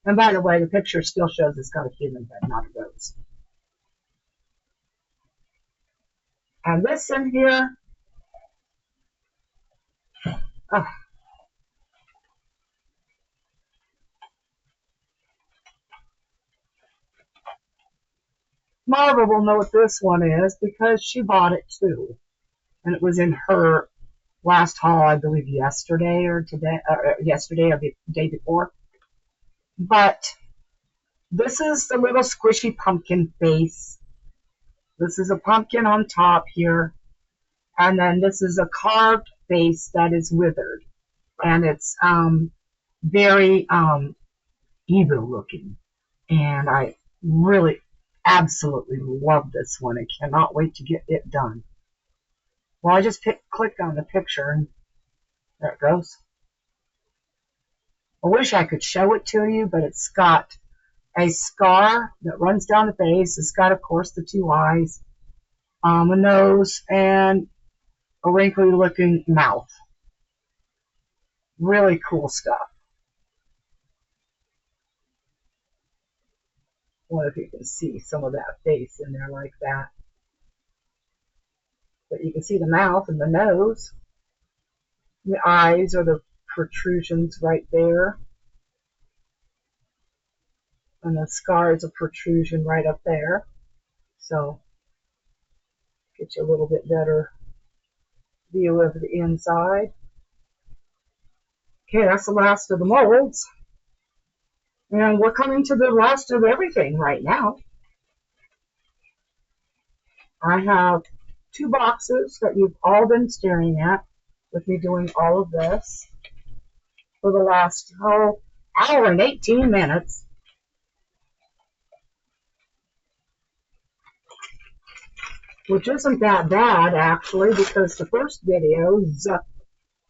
And by the way, the picture still shows it's got a human head, not a rose. And this in here, Marva will know what this one is because she bought it too. And it was in her last haul, I believe yesterday or today, yesterday or the day before. But this is the little squishy pumpkin face. This is a pumpkin on top here. And then this is a carved face that is withered. And it's very evil looking. And I really absolutely love this one. I cannot wait to get it done. Well, I just clicked on the picture and there it goes. I wish I could show it to you, but it's got a scar that runs down the face. It's got, of course, the two eyes, a nose, and a wrinkly looking mouth. Really cool stuff. Well, if you can see some of that face in there like that. But you can see the mouth and the nose. The eyes are the protrusions right there. And the scar is a protrusion right up there. So, get you a little bit better view of the inside. Okay, that's the last of the molds. And we're coming to the last of everything right now. I have two boxes that you've all been staring at with me doing all of this for the last hour and 18 minutes. Which isn't that bad, actually, because the first videos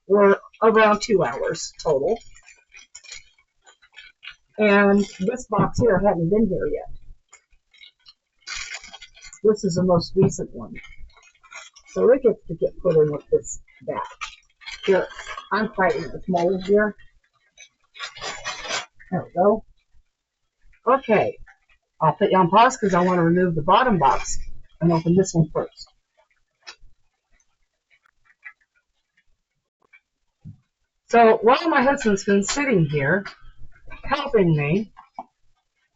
were around 2 hours total. And this box here hadn't been here yet. This is the most recent one. So it gets to get put in with this batch. Here, I'm fighting with mold here. There we go. Okay, I'll put you on pause because I want to remove the bottom box and open this one first. So while my husband's been sitting here helping me,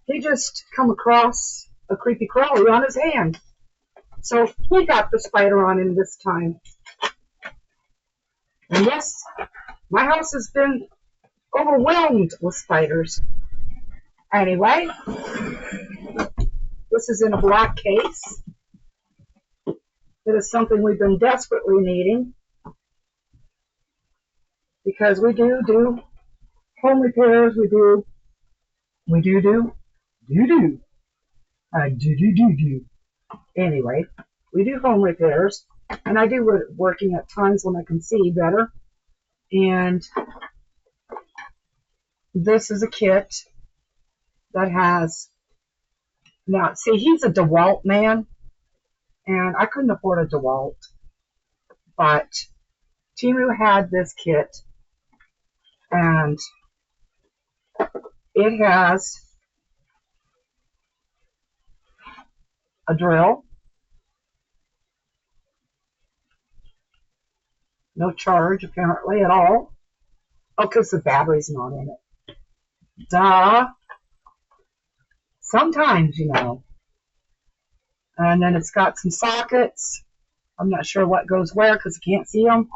he just come across a creepy crawly on his hand. So he got the spider on him this time. And yes, my house has been overwhelmed with spiders. Anyway, this is in a black case. It is something we've been desperately needing because we do home repairs. We do. Anyway, we do home repairs, and I do working at times when I can see better. And this is a kit that has, now see, he's a DeWalt man, and I couldn't afford a DeWalt, but Temu had this kit, and it has a drill, no charge apparently at all. Oh, because the battery's not in it. Duh. Sometimes, you know. And then it's got some sockets. I'm not sure what goes where because I can't see them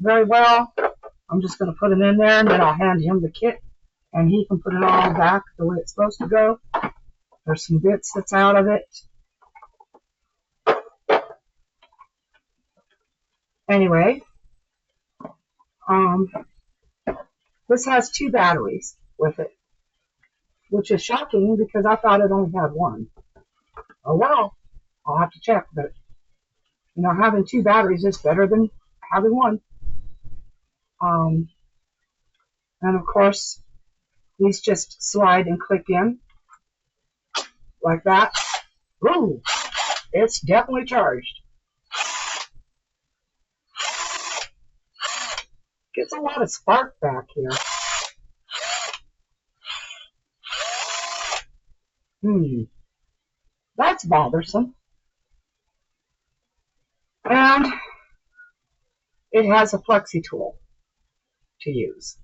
very well. I'm just going to put them in there, and then I'll hand him the kit, and he can put it all back the way it's supposed to go. There's some bits that's out of it. Anyway, this has 2 batteries with it, which is shocking because I thought it only had 1. Oh well, I'll have to check, but you know, having 2 batteries is better than having 1. And of course, these just slide and click in like that. Ooh, it's definitely charged. Gets a lot of spark back here. That's bothersome. And it has a flexi tool to use.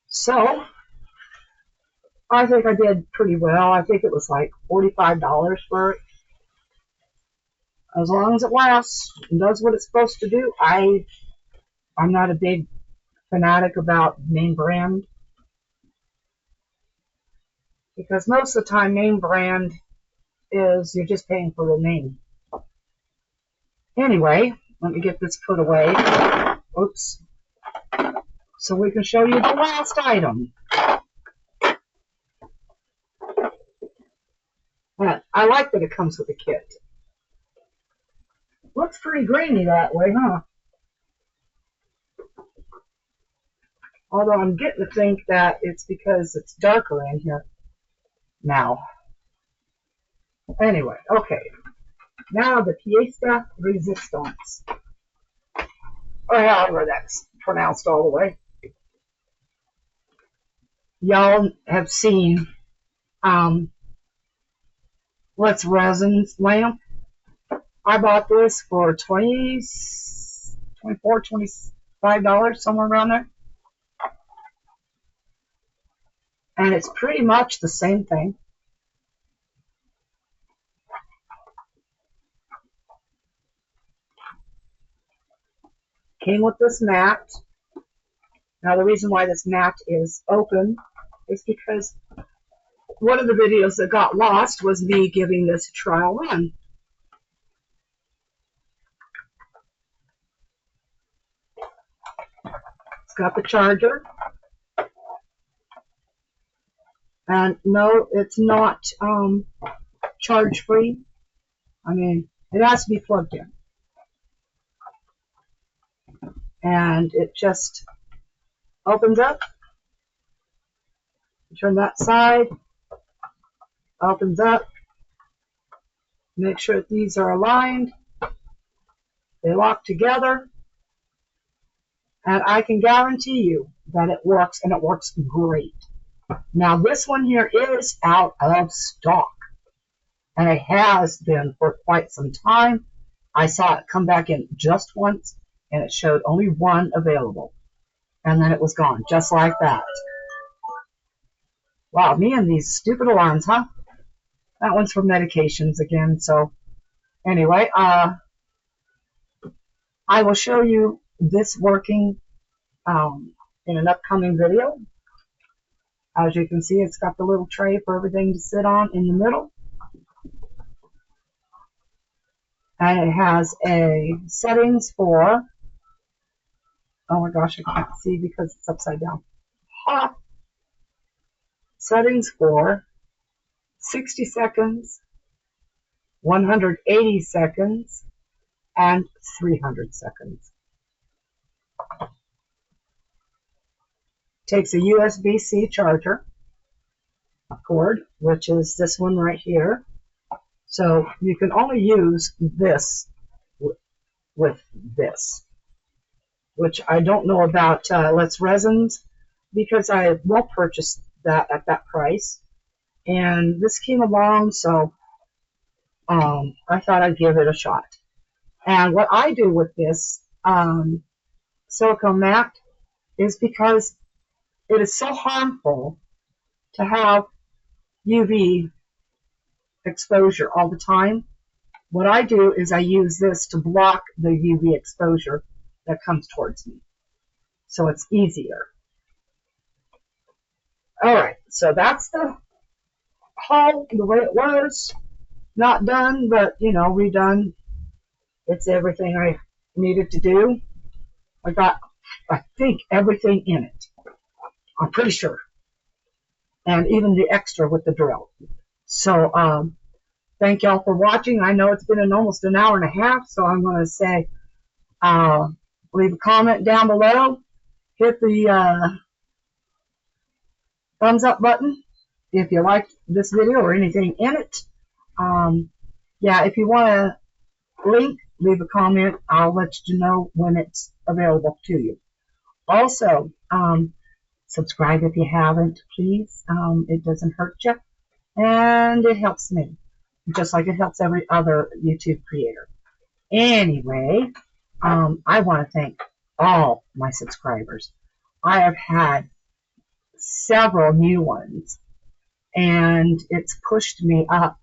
So, I think I did pretty well. I think it was like $45 for it. As long as it lasts and does what it's supposed to do. I'm not a big fanatic about name brand, because most of the time name brand is you're just paying for the name. Anyway, let me get this put away. Oops. So we can show you the last item. I like that it comes with a kit. Looks pretty grainy that way, huh? Although I'm getting to think that it's because it's darker in here now. Anyway, okay. Now the pièce résistance. Or however that's pronounced all the way. Y'all have seen Let's Resin's lamp. I bought this for $24, $25, somewhere around there. And it's pretty much the same thing. Came with this mat. Now the reason why this mat is open is because one of the videos that got lost was me giving this a trial run. It's got the charger. And no, it's not charge free. I mean, it has to be plugged in. And it just opens up. Turn that side. Opens up. Make sure that these are aligned. They lock together. And I can guarantee you that it works, and it works great. Now this one here is out of stock. And it has been for quite some time. I saw it come back in just once, and it showed only 1 available. And then it was gone, just like that. Wow, me and these stupid alarms, huh? That one's for medications again, so anyway, I will show you this working in an upcoming video. As you can see, it's got the little tray for everything to sit on in the middle. And it has a settings for, oh my gosh, I can't see because it's upside down. Ha! Settings for 60 seconds, 180 seconds, and 300 seconds. Takes a USB-C charger cord, which is this one right here. So you can only use this with this, which I don't know about Let's Resins, because I will purchase that at that price. And this came along, so I thought I'd give it a shot. And what I do with this silicone mat is, because it is so harmful to have UV exposure all the time, what I do is I use this to block the UV exposure that comes towards me. So it's easier. Alright, so that's the haul the way it was. Not done, but, you know, redone. It's everything I needed to do. I got, I think, everything in it. I'm pretty sure. And even the extra with the drill. So, thank y'all for watching. I know it's been almost an hour and a half, so I'm going to say, leave a comment down below. Hit the thumbs up button if you liked this video or anything in it. Yeah, if you want a link, leave a comment. I'll let you know when it's available to you. Also, subscribe if you haven't, please. It doesn't hurt you, and it helps me, just like it helps every other YouTube creator. Anyway, I want to thank all my subscribers. I have had several new ones, and it's pushed me up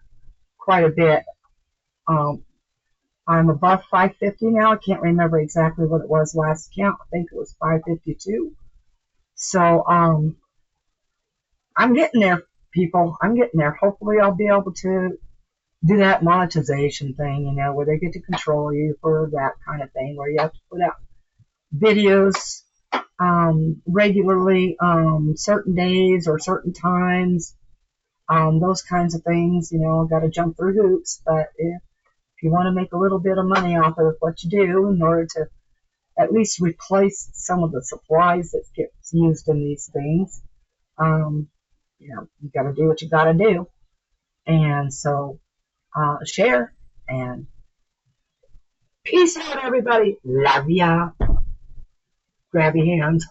quite a bit. I'm above 550 now. I can't remember exactly what it was last count. I think it was 552. So I'm getting there, people. I'm getting there. Hopefully I'll be able to do that monetization thing, you know, where they get to control you for that kind of thing, where you have to put out videos regularly, certain days or certain times, those kinds of things. You know, got to jump through hoops. But if you want to make a little bit of money off of what you do, in order to at least replace some of the supplies that gets used in these things, you know, you got to do what you got to do. And so, share, and peace out, everybody. Love ya. Grab your hands.